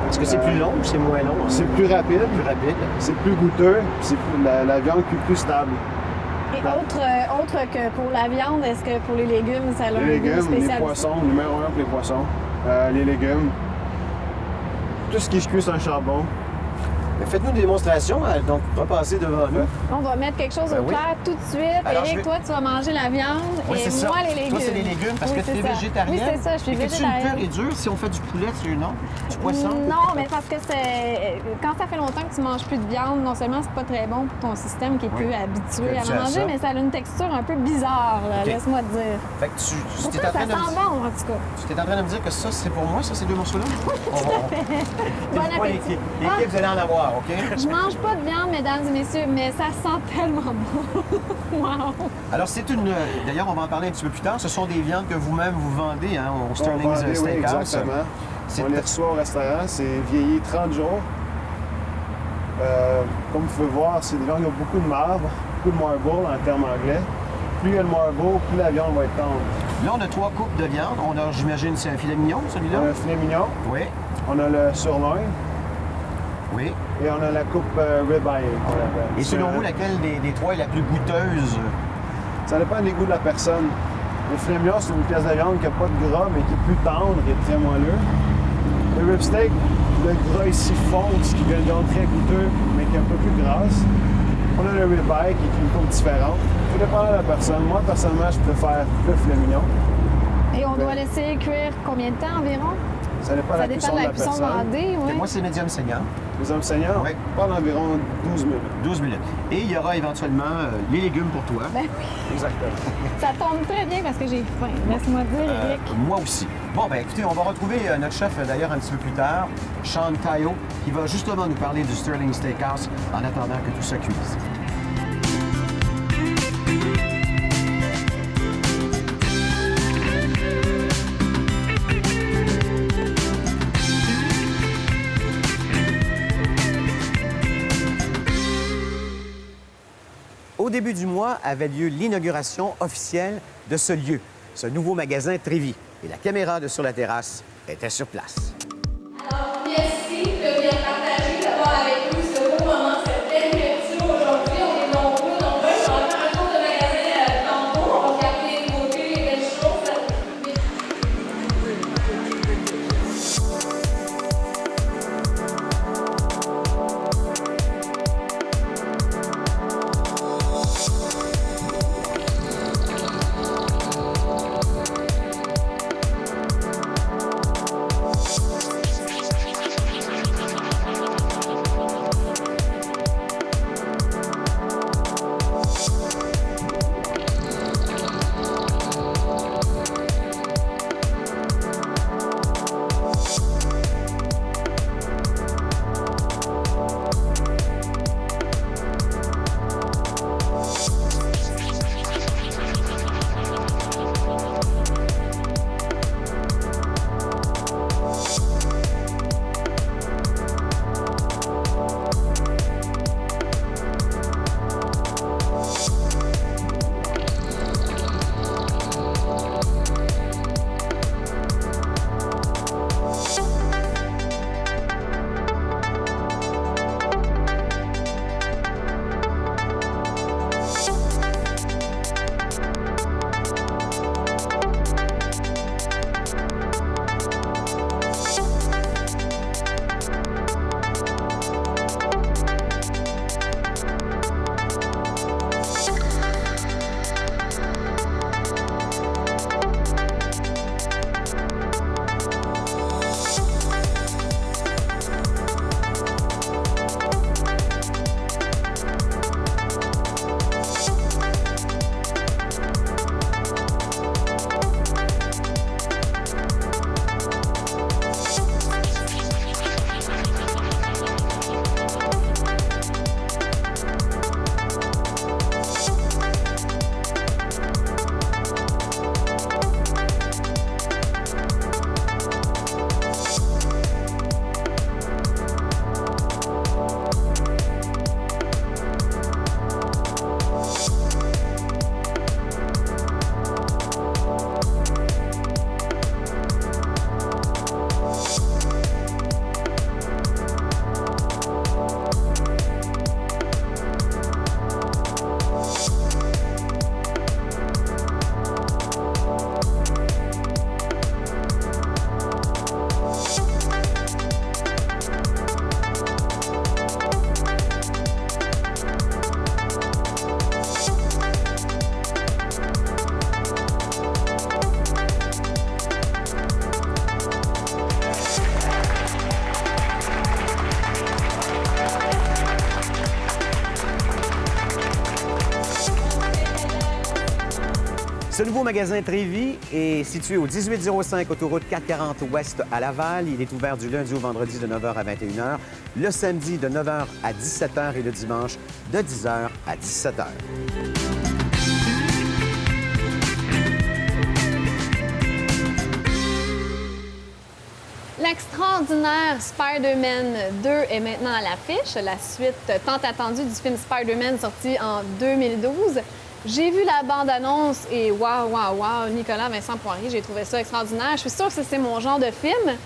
est-ce que c'est plus long ou c'est moins long? C'est plus rapide, c'est plus goûteux, la viande plus stable. Et autre que pour la viande, est-ce que pour les légumes, ça a un Les goût légumes, spécial? les poissons, numéro 1 pour les poissons. Les légumes, tout ce qui se cuit sur un charbon. Mais faites-nous une démonstration, donc repassez devant nous. On va mettre quelque chose au oui. clair tout de suite. Alors, Éric, toi, tu vas manger la viande Oui, et c'est moi, ça. les légumes. Toi, c'est les légumes parce Oui, que tu es c'est ça. végétarienne. Oui, c'est ça, je suis Et es-tu une végétarienne. pure et dure si on fait du poulet, tu non? Du poisson? Non, mais parce que c'est quand ça fait longtemps que tu manges plus de viande, non seulement c'est pas très bon pour ton système qui est plus habitué à Habitué à manger, ça. mais ça a une texture un peu bizarre, là, OK. laisse-moi te dire. Fait que tu Pour t'es ça, en train ça de me sent dire... bon, en tout cas. Tu t'es en train de me dire que ça, c'est pour moi, ça, ces deux morceaux-là? Bon appétit. L'équipe, vous allez en avoir, OK? Je mange pas de viande, mesdames et messieurs, mais ça sent tellement bon. Wow! Alors, c'est une... D'ailleurs, on va en parler un petit peu plus tard. Ce sont des viandes que vous-même vous vendez hein, au Sterling's Oui, Steakhouse. exactement. C'est- On les reçoit au restaurant, c'est vieilli 30 jours. Comme vous pouvez voir, c'est des viandes qui ont beaucoup de marbre, beaucoup de marble en termes anglais. Plus il y a de marble, plus la viande va être tendre. Là, on a 3 coupes de viande. On a, j'imagine, c'est un filet mignon, celui-là? On a le filet mignon, Oui, on a le sirloin oui. et on a la coupe ribeye qu'on appelle. Et selon vous, laquelle des 3 est la plus goûteuse? Ça dépend des goûts de la personne. Le filet mignon, c'est une pièce de viande qui n'a pas de gras, mais qui est plus tendre et très moelleux. Le rib steak, le gras ici fond, ce qui vient de viande très goûteux, mais qui est un peu plus grasse. On a le rib eye, qui est une coupe différente. Tout dépend de la personne. Moi, personnellement, je préfère le filet mignon. Et on doit laisser cuire combien de temps environ? Ça dépend de la cuisson de la cuisson personne. demandée, oui. Moi, c'est médium saignant. Les hommes saignants, Oui. parle d'environ 12 minutes. 12 minutes. Et il y aura éventuellement les légumes pour toi. Ben oui, Exactement. ça tombe très bien parce que j'ai faim. Laisse-moi dire, Éric. Moi aussi. Bon, ben écoutez, on va retrouver notre chef d'ailleurs un petit peu plus tard, Sean Tayo, qui va justement nous parler du Sterling Steakhouse en attendant que tout ça cuise. Au début du mois avait lieu l'inauguration officielle de ce lieu, ce nouveau magasin Trévis. Et la caméra de Sur la terrasse était sur place. Alors, merci de venir partager, d'avoir avec nous ce beau moment, cette belle ouverture aujourd'hui. On est nombreux. On va faire un tour de magasin tantôt. On va regarder les nouveautés, les belles choses. Ce nouveau magasin Trévis est situé au 1805 autoroute 440 Ouest à Laval. Il est ouvert du lundi au vendredi de 9h à 21h, le samedi de 9h à 17h et le dimanche de 10h à 17h. L'extraordinaire Spider-Man 2 est maintenant à l'affiche, la suite tant attendue du film Spider-Man sorti en 2012. J'ai vu la bande-annonce et waouh, Nicolas Vincent Poirier, j'ai trouvé ça extraordinaire. Je suis sûre que c'est mon genre de film.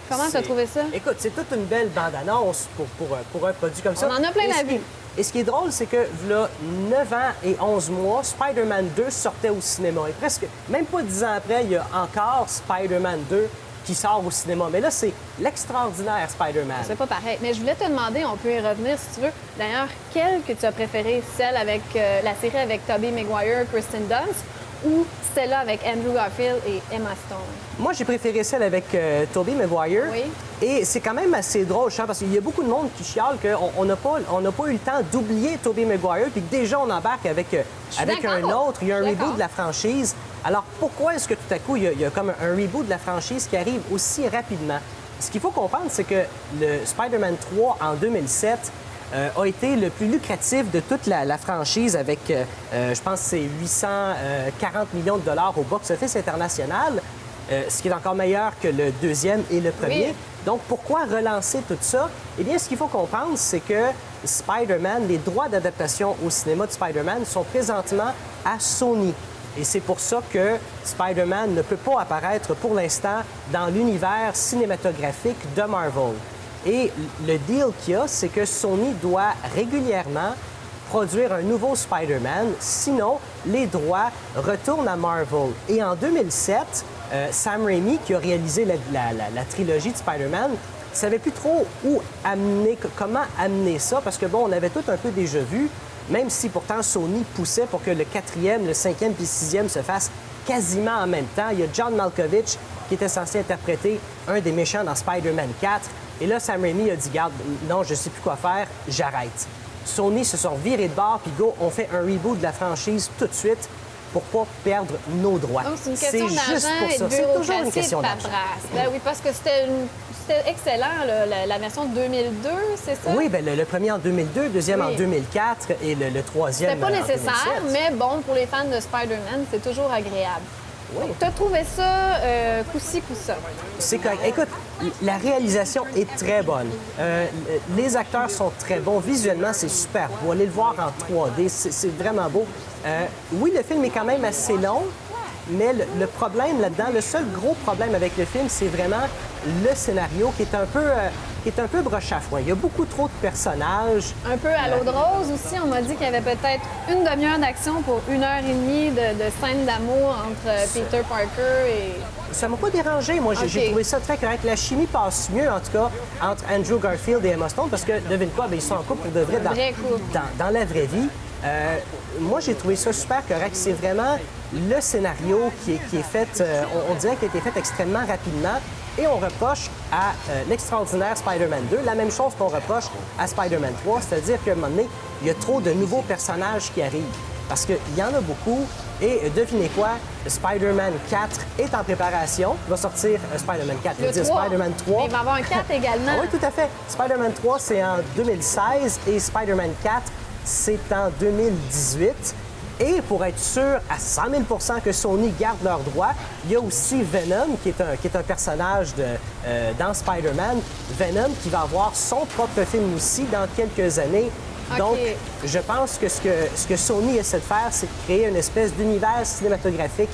Comment tu as trouvé ça? Écoute, c'est toute une belle bande-annonce pour un produit comme ça. On en a plein la vue. Et ce qui est drôle, c'est que, là, 9 ans et 11 mois, Spider-Man 2 sortait au cinéma. Et presque, même pas 10 ans après, il y a encore Spider-Man 2 qui sort au cinéma. Mais là, c'est l'extraordinaire Spider-Man. C'est pas pareil. Mais je voulais te demander, on peut y revenir si tu veux. D'ailleurs, quelle que tu as préférée? Celle avec la série avec Tobey Maguire, Kristen Dunst, ou celle-là avec Andrew Garfield et Emma Stone? Moi, j'ai préféré celle avec Tobey Maguire. Oui. Et c'est quand même assez drôle, parce qu'il y a beaucoup de monde qui chiale qu'on n'a pas eu le temps d'oublier Tobey Maguire, puis que déjà on embarque avec un autre. Il y a un reboot de la franchise. Alors pourquoi est-ce que tout à coup, il y a comme un reboot de la franchise qui arrive aussi rapidement? Ce qu'il faut comprendre, c'est que le Spider-Man 3 en 2007 a été le plus lucratif de toute la franchise avec, je pense, c'est 840 millions de dollars au box-office international, ce qui est encore meilleur que le deuxième et le premier. Oui. Donc, pourquoi relancer tout ça? Eh bien, ce qu'il faut comprendre, c'est que Spider-Man, les droits d'adaptation au cinéma de Spider-Man sont présentement à Sony. Et c'est pour ça que Spider-Man ne peut pas apparaître pour l'instant dans l'univers cinématographique de Marvel. Et le deal qu'il y a, c'est que Sony doit régulièrement produire un nouveau Spider-Man, sinon les droits retournent à Marvel. Et en 2007, Sam Raimi, qui a réalisé la trilogie de Spider-Man, ne savait plus trop comment amener ça, parce que bon, on avait tout un peu déjà vu, même si pourtant Sony poussait pour que le 4e, le 5e puis le 6e se fassent quasiment en même temps. Il y a John Malkovich qui était censé interpréter un des méchants dans Spider-Man 4. Et là, Sam Raimi a dit, garde, non, je sais plus quoi faire, j'arrête. Sony se sont virés de bord, puis go, on fait un reboot de la franchise tout de suite pour pas perdre nos droits. Donc, c'est une question juste d'argent pour et ça. de C'est toujours une bureaucratie question et de d'argent. paperasse. Ben oui, parce que c'était excellent, la version de 2002, c'est ça? Oui, bien, le premier en 2002, le deuxième en 2004 et le troisième C'était pas en nécessaire, 2007. mais bon, pour les fans de Spider-Man, c'est toujours agréable. Oui. Tu as trouvé ça coup-ci, coup-ça? C'est correct. Écoute, la réalisation est très bonne. Les acteurs sont très bons. Visuellement, c'est super beau. Allez le voir en 3D, c'est vraiment beau. Oui, le film est quand même assez long, mais le problème là-dedans, le seul gros problème avec le film, c'est vraiment le scénario qui est un peu broche à foin. Il y a beaucoup trop de personnages. Un peu à l'eau de rose aussi, on m'a dit qu'il y avait peut-être une demi-heure d'action pour 1h30 de scène d'amour entre Peter Parker et... Ça m'a pas dérangé. Moi, j'ai OK. trouvé ça très correct. La chimie passe mieux, en tout cas, entre Andrew Garfield et Emma Stone, parce que, devine quoi, bien, ils sont en couple pour de vrai Vrai couple. dans la vraie vie. Moi, j'ai trouvé ça super correct. C'est vraiment le scénario qui est fait, on dirait qu'il a été fait extrêmement rapidement. Et on reproche à l'extraordinaire Spider-Man 2 la même chose qu'on reproche à Spider-Man 3, c'est-à-dire qu'à un moment donné, il y a trop de nouveaux personnages qui arrivent. Parce qu'il y en a beaucoup. Et devinez quoi? Spider-Man 4 est en préparation. Il va sortir Spider-Man 4. Le 3. Spider-man 3. Mais il va y avoir un 4 également. Ah oui, tout à fait. Spider-Man 3, c'est en 2016 et Spider-Man 4, c'est en 2018. Et pour être sûr à 100 000 % que Sony garde leurs droits, il y a aussi Venom, qui est un personnage dans Spider-Man. Venom qui va avoir son propre film aussi dans quelques années. OK. Donc, je pense que ce que Sony essaie de faire, c'est de créer une espèce d'univers cinématographique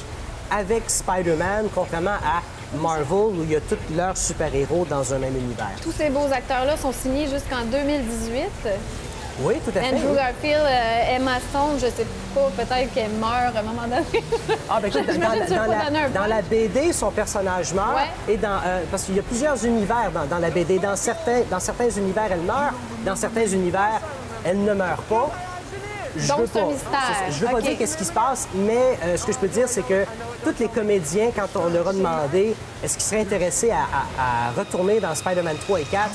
avec Spider-Man, contrairement à Marvel, où il y a tous leurs super-héros dans un même univers. Tous ces beaux acteurs-là sont signés jusqu'en 2018. Oui, tout à fait. Andrew oui. Garfield, Emma Stone, je sais pas, peut-être qu'elle meurt à un moment donné. Ah, ben écoute, J'imagine que tu veux pas donner un dans point. la BD, son personnage meurt. Ouais. Et parce qu'il y a plusieurs univers dans la BD. Dans certains univers, elle meurt. Dans certains univers, elle ne meurt pas. Donc, c'est un mystère. Je veux pas OK. dire qu'est-ce qui se passe, mais ce que je peux dire, c'est que tous les comédiens, quand on leur a demandé est-ce qu'ils seraient intéressés à retourner dans Spider-Man 3 et 4,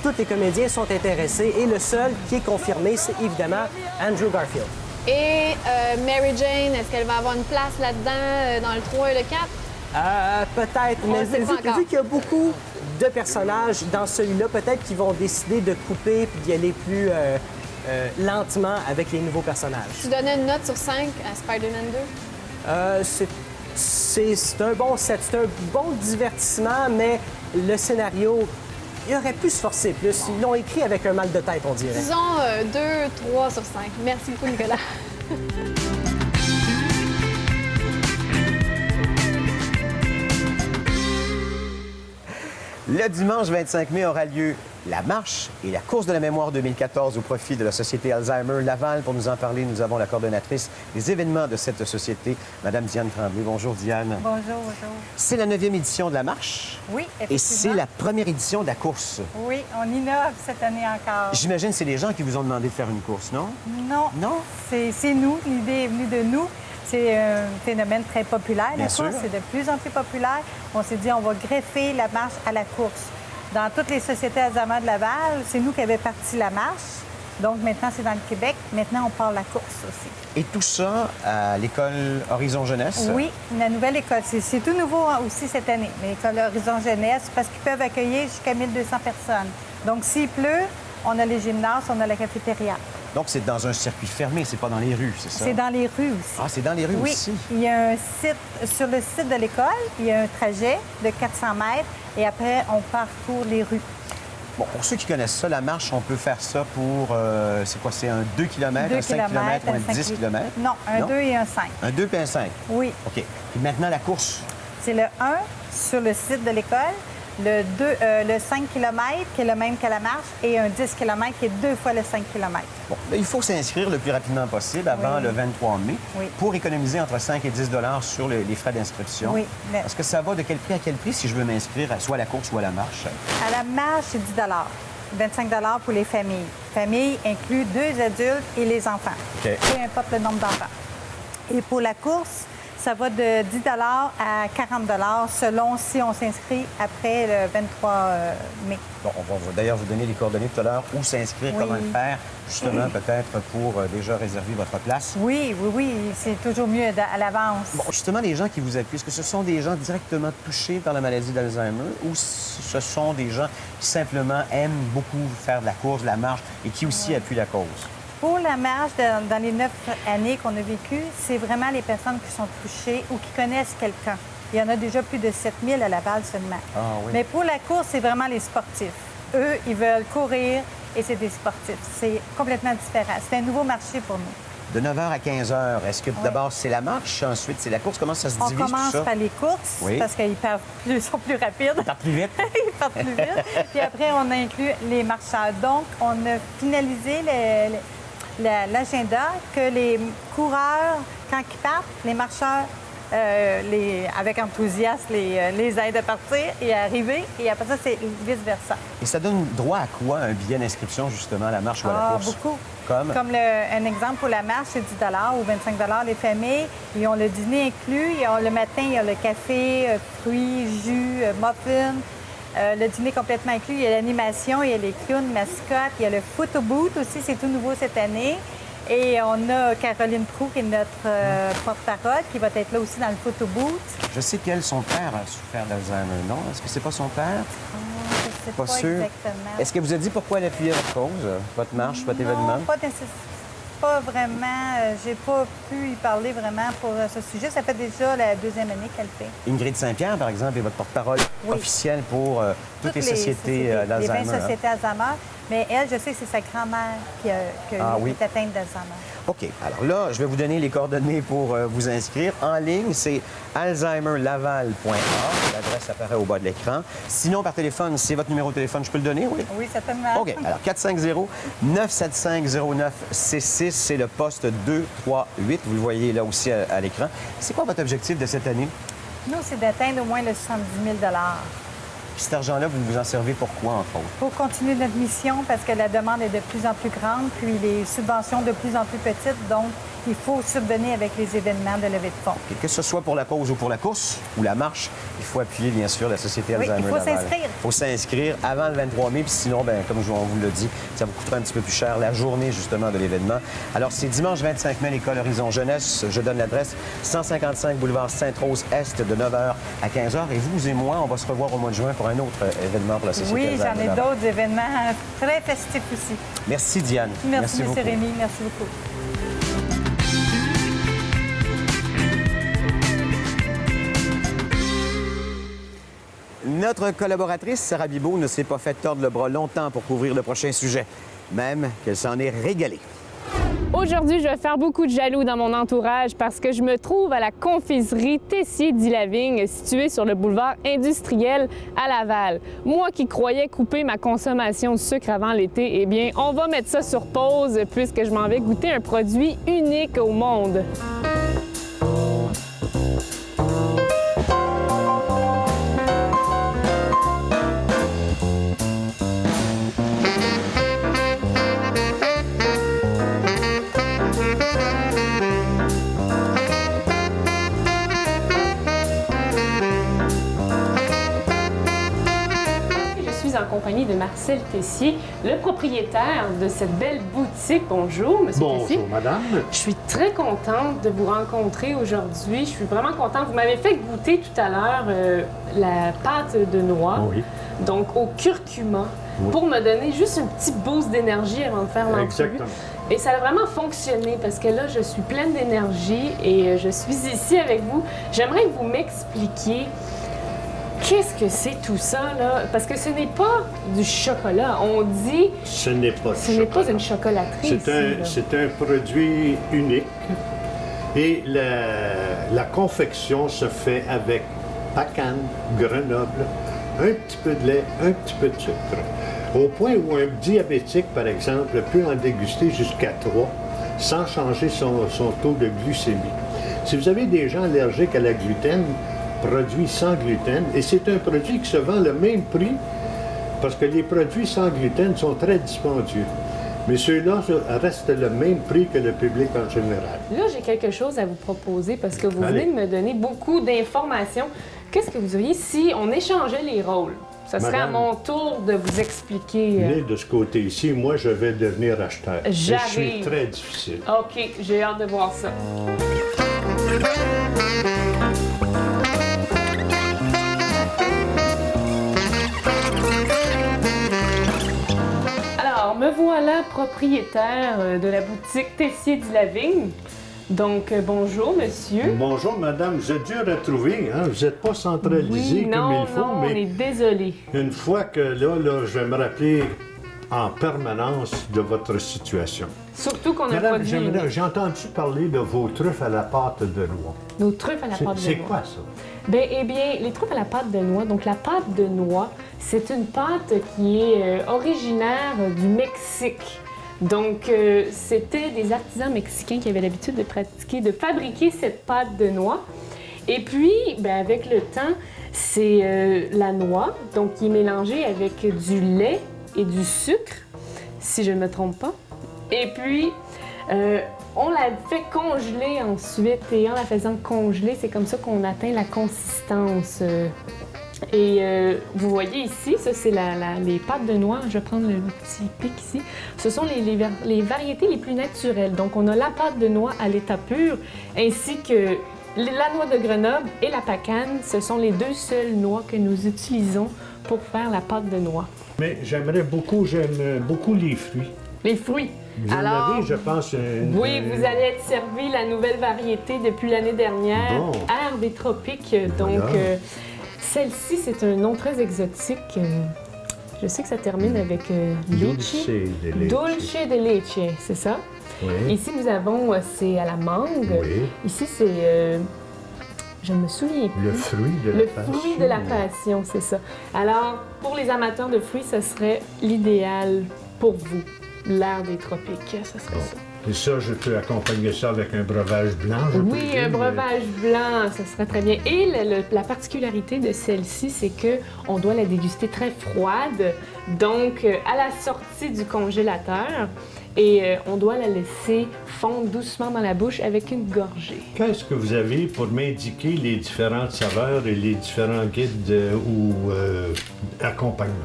tous les comédiens sont intéressés. Et le seul qui est confirmé, c'est évidemment Andrew Garfield. Et Mary Jane, est-ce qu'elle va avoir une place là-dedans dans le 3 et le 4? Peut-être, On mais le sait pas encore. vu qu'il y a beaucoup de personnages dans celui-là, peut-être qu'ils vont décider de couper puis d'y aller plus lentement avec les nouveaux personnages. Tu donnais une note sur 5 à Spider-Man 2? C'est un bon set, c'est un bon divertissement, mais le scénario, il aurait pu se forcer plus. Ils l'ont écrit avec un mal de tête, on dirait. Disons 2, 3 sur 5. Merci beaucoup, Nicolas. Le dimanche 25 mai aura lieu la marche et la course de la mémoire 2014 au profit de la Société Alzheimer Laval. Pour nous en parler, nous avons la coordonnatrice des événements de cette société, Mme Diane Tremblay. Bonjour, Diane. Bonjour, bonjour. C'est la 9e édition de la marche. Oui, effectivement. Et c'est la première édition de la course. Oui, on innove cette année encore. J'imagine que c'est les gens qui vous ont demandé de faire une course, non? Non. Non? C'est nous. L'idée est venue de nous. C'est un phénomène très populaire, Bien la course. sûr. C'est de plus en plus populaire. On s'est dit, on va greffer la marche à la course. Dans toutes les sociétés Alzheimer de Laval, c'est nous qui avions parti la marche. Donc maintenant, c'est dans le Québec. Maintenant, on part la course aussi. Et tout ça à l'école Horizon Jeunesse? Oui, la nouvelle école. C'est tout nouveau aussi cette année, l'école Horizon Jeunesse, parce qu'ils peuvent accueillir jusqu'à 1200 personnes. Donc, s'il pleut, on a les gymnases, on a la cafétéria. Donc, c'est dans un circuit fermé, c'est pas dans les rues, c'est ça? C'est dans les rues aussi. Ah, c'est dans les rues Oui, aussi? il y a un site, sur le site de l'école, il y a un trajet de 400 mètres et après, on parcourt les rues. Bon, pour ceux qui connaissent ça, la marche, on peut faire ça pour, c'est quoi, c'est un 2 km, 2 un 5 km ou un 5 10 km? Non, un 2 et un 5. Un 2 puis un 5? Oui. OK. Et maintenant, la course. C'est le 1 sur le site de l'école, le 5 km qui est le même que la marche et un 10 km qui est 2 fois le 5 km. Bon, là, il faut s'inscrire le plus rapidement possible avant Oui. le 23 mai Oui. pour économiser entre 5 et 10 sur les frais d'inscription. Oui, mais- Est-ce que ça va de quel prix à quel prix si je veux m'inscrire soit à la course ou à la marche? À la marche, c'est 10 25 pour les familles. Famille inclut 2 adultes et les enfants, OK. peu importe le nombre d'enfants. Et pour la course, ça va de 10 à 40 selon si on s'inscrit après le 23 mai. Bon, on va d'ailleurs vous donner les coordonnées tout à l'heure, où s'inscrire, Oui. comment le faire, justement, peut-être pour déjà réserver votre place. Oui, c'est toujours mieux à l'avance. Bon, justement, les gens qui vous appuient, est-ce que ce sont des gens directement touchés par la maladie d'Alzheimer ou ce sont des gens qui simplement aiment beaucoup faire de la course, de la marche et qui aussi appuient la cause? Pour la marche, dans les 9 années qu'on a vécues, c'est vraiment les personnes qui sont touchées ou qui connaissent quelqu'un. Il y en a déjà plus de 7000 à Laval seulement. Ah oui. Mais pour la course, c'est vraiment les sportifs. Eux, ils veulent courir et c'est des sportifs. C'est complètement différent. C'est un nouveau marché pour nous. De 9h à 15h, est-ce que d'abord c'est la marche, ensuite c'est la course? Comment ça se On divise commence tout ça? par les courses Oui. parce qu'ils sont plus rapides. Ils partent plus vite? Ils partent plus vite. Puis après, on inclut les marcheurs. Donc, on a finalisé l'agenda que les coureurs, quand ils partent, les marcheurs, avec enthousiasme, les aident à partir et à arriver. Et après ça, c'est vice-versa. Et ça donne droit à quoi, un billet d'inscription, justement, à la marche ou à la course? Beaucoup. Comme? Un exemple pour la marche, c'est 10 ou 25 les familles. Ils ont le dîner inclus. Le matin, il y a le café, fruits, jus, muffins. Le dîner complètement inclus. Il y a l'animation, il y a les clowns, mascottes. Il y a le photo booth aussi, c'est tout nouveau cette année. Et on a Caroline Proux, qui est notre porte-parole, qui va être là aussi dans le photo booth. Je sais qu'elle, son père a souffert d'Alzheimer, non? Est-ce que c'est pas son père? Je ne sais Pas pas sûr. exactement. Est-ce qu'elle vous a dit pourquoi elle appuyait votre cause, votre marche, votre événement? Non, pas vraiment. J'ai pas pu y parler vraiment pour ce sujet. Ça fait déjà la 2e année qu'elle fait. Ingrid Saint-Pierre, par exemple, est votre porte-parole Oui. officielle pour toutes les sociétés Les d'Alzheimer. 20 sociétés Alzheimer. Mais elle, je sais que c'est sa grand-mère qui est atteinte d'Alzheimer. OK. Alors là, je vais vous donner les coordonnées pour vous inscrire. En ligne, c'est alzheimerlaval.org. L'adresse apparaît au bas de l'écran. Sinon, par téléphone, c'est votre numéro de téléphone. Je peux le donner, oui? Oui, certainement. OK. Alors, 450-975-0966, c'est le poste 238. Vous le voyez là aussi à l'écran. C'est quoi votre objectif de cette année? Nous, c'est d'atteindre au moins le 70 000 Puis cet argent-là, vous vous en servez pour quoi, entre autres? pour continuer notre mission, parce que la demande est de plus en plus grande, puis les subventions de plus en plus petites. Donc, il faut subvenir avec les événements de levée de fonds. Et que ce soit pour la cause ou pour la course ou la marche, il faut appuyer, bien sûr, la Société Oui, Alzheimer il faut Laval. s'inscrire. Il faut s'inscrire avant le 23 mai, puis sinon, ben, comme on vous l'a dit, ça vous coûtera un petit peu plus cher la journée, justement, de l'événement. Alors, c'est dimanche 25 mai, l'École Horizon Jeunesse. Je donne l'adresse 155 boulevard Sainte-Rose-Est de 9h à 15h. Et vous et moi, on va se revoir au mois de juin pour un autre événement pour la Société Oui, Alzheimer j'en ai Laval. d'autres événements très festifs aussi. Merci, Diane. Merci, M. beaucoup. Rémy. Merci beaucoup. Notre collaboratrice, Sarah Bibot, ne s'est pas fait tordre le bras longtemps pour couvrir le prochain sujet, même qu'elle s'en est régalée. Aujourd'hui, je vais faire beaucoup de jaloux dans mon entourage parce que je me trouve à la confiserie Tessier-Delavigne, située sur le boulevard industriel à Laval. Moi qui croyais couper ma consommation de sucre avant l'été, eh bien, on va mettre ça sur pause puisque je m'en vais goûter un produit unique au monde. En compagnie de Marcel Tessier, le propriétaire de cette belle boutique. Bonjour, Monsieur Tessier. Bonjour, madame. Je suis très contente de vous rencontrer aujourd'hui. Je suis vraiment contente. Vous m'avez fait goûter tout à l'heure la pâte de noix, oui. Donc au curcuma, oui. Pour me donner juste un petit boost d'énergie avant de faire l'entrevue. Exactement. Et ça a vraiment fonctionné parce que là, je suis pleine d'énergie et je suis ici avec vous. J'aimerais que vous m'expliquiez qu'est-ce que c'est tout ça, là? Parce que ce n'est pas du chocolat. On dit... Ce n'est pas Ce n'est pas une chocolaterie. C'est un produit unique. Et la confection se fait avec pacane, Grenoble, un petit peu de lait, un petit peu de sucre. Au point où un diabétique, par exemple, peut en déguster jusqu'à 3 sans changer son taux de glycémie. Si vous avez des gens allergiques à la gluten, produit sans gluten, et c'est un produit qui se vend le même prix parce que les produits sans gluten sont très dispendieux. Mais ceux-là restent le même prix que le public en général. Là, j'ai quelque chose à vous proposer parce que vous venez de me donner beaucoup d'informations. Qu'est-ce que vous auriez si on échangeait les rôles? Ce serait à mon tour de vous expliquer. Venez de ce côté-ci, moi je vais devenir acheteur. J'arrive. Je suis très difficile. OK, j'ai hâte de voir ça. Alors, me voilà propriétaire de la boutique Tessier-Delavigne. Donc, bonjour, monsieur. Bonjour, madame. Vous êtes dur à trouver, hein? Vous n'êtes pas centralisé comme il faut, non, mais on est désolé. Une fois que là, je vais me rappeler en permanence de votre situation. Surtout qu'on a Madame, produit... j'ai entendu parler de vos truffes à la pâte de noix. Nos truffes à la pâte de noix. C'est quoi ça? Bien, eh bien, les truffes à la pâte de noix, donc la pâte de noix, c'est une pâte qui est originaire du Mexique. Donc, c'était des artisans mexicains qui avaient l'habitude de fabriquer cette pâte de noix. Et puis, bien, avec le temps, c'est la noix, donc qui est mélangée avec du lait et du sucre, si je ne me trompe pas. Et puis, on la fait congeler ensuite, et en la faisant congeler, c'est comme ça qu'on atteint la consistance. Vous voyez ici, ça c'est les pâtes de noix. Je vais prendre le petit pic ici. Ce sont les variétés les plus naturelles. Donc, on a la pâte de noix à l'état pur, ainsi que la noix de Grenoble et la pacane. Ce sont les deux seules noix que nous utilisons pour faire la pâte de noix. Mais j'aime beaucoup les fruits. Les fruits. Vous en avez, je pense, Oui, vous allez être servi la nouvelle variété depuis l'année dernière, bon. Air des tropiques. Donc, celle-ci, c'est un nom très exotique. Je sais que ça termine avec Dulce de leche. Dulce de leche, c'est ça. Oui. Ici, nous avons, c'est à la mangue. Oui. Ici, c'est, je ne me souviens plus. Le fruit de la passion. Le fruit de la passion, c'est ça. Alors, pour les amateurs de fruits, ce serait l'idéal pour vous. L'air des tropiques, ce serait ça. Et ça, je peux accompagner ça avec un breuvage blanc, je peux Oui, dire, un breuvage blanc, ça serait très bien. Et la particularité de celle-ci, c'est qu'on doit la déguster très froide, donc à la sortie du congélateur, et on doit la laisser fondre doucement dans la bouche avec une gorgée. Qu'est-ce que vous avez pour m'indiquer les différentes saveurs et les différents guides ou accompagnements?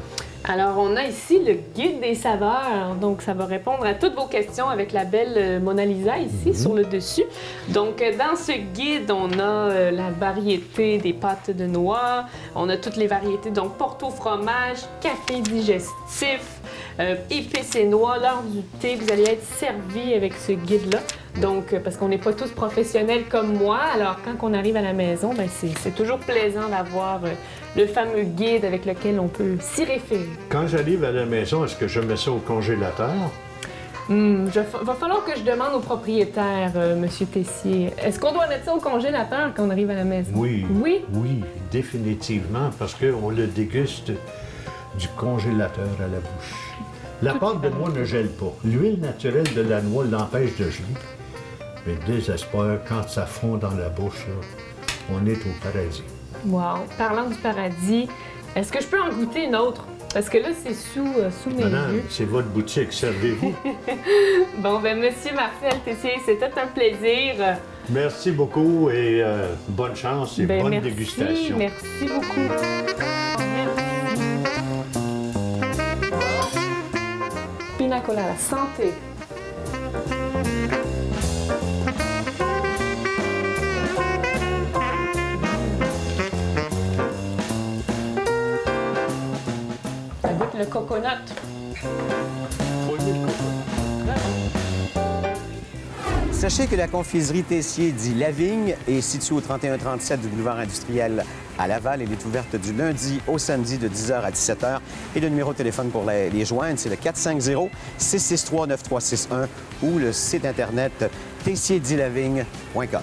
Alors, on a ici le guide des saveurs. Donc, ça va répondre à toutes vos questions avec la belle Mona Lisa ici sur le dessus. Donc, dans ce guide, on a la variété des pâtes de noix. On a toutes les variétés, donc porto fromage, café digestif, épices et noix, l'heure du thé. Vous allez être servi avec ce guide-là. Donc, parce qu'on n'est pas tous professionnels comme moi, alors quand on arrive à la maison, ben c'est toujours plaisant d'avoir le fameux guide avec lequel on peut s'y référer. Quand j'arrive à la maison, est-ce que je mets ça au congélateur? Va falloir que je demande au propriétaire, Monsieur Tessier. Est-ce qu'on doit mettre ça au congélateur quand on arrive à la maison? Oui. Oui? Oui, définitivement, parce qu'on le déguste du congélateur à la bouche. La pâte de noix ne gèle pas. L'huile naturelle de la noix l'empêche de geler. Mais désespoir, quand ça fond dans la bouche, là, on est au paradis. Wow! Parlant du paradis, est-ce que je peux en goûter une autre? Parce que là, c'est sous mes Madame, yeux. c'est votre boutique, servez-vous. Bon, ben Monsieur Marcel Tessier, c'était un plaisir. Merci beaucoup et bonne chance et bonne merci, dégustation. Merci beaucoup. Pina colada, santé. Ça goûte le coconut. Sachez que la confiserie Tessier dit Lavigne est située au 3137 du boulevard industriel à Laval. Elle est ouverte du lundi au samedi de 10h à 17h. Et le numéro de téléphone pour les joindre, c'est le 450-663-9361 ou le site Internet tessierdilavigne.com.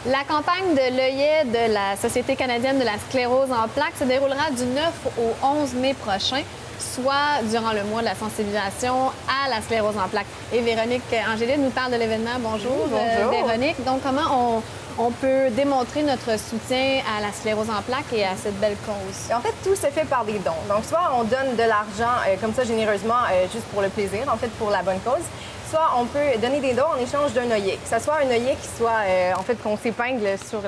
La campagne de l'œillet de la Société canadienne de la sclérose en plaques se déroulera du 9 au 11 mai prochain, soit durant le mois de la sensibilisation à la sclérose en plaques. Et Véronique Angélil nous parle de l'événement. Bonjour, Bonjour. Véronique. Donc, comment on peut démontrer notre soutien à la sclérose en plaques et à cette belle cause? En fait, tout se fait par des dons. Donc, soit on donne de l'argent comme ça généreusement, juste pour le plaisir, en fait, pour la bonne cause. Soit on peut donner des dons en échange d'un œillet. Que ce soit un œillet qui soit, en fait, qu'on s'épingle sur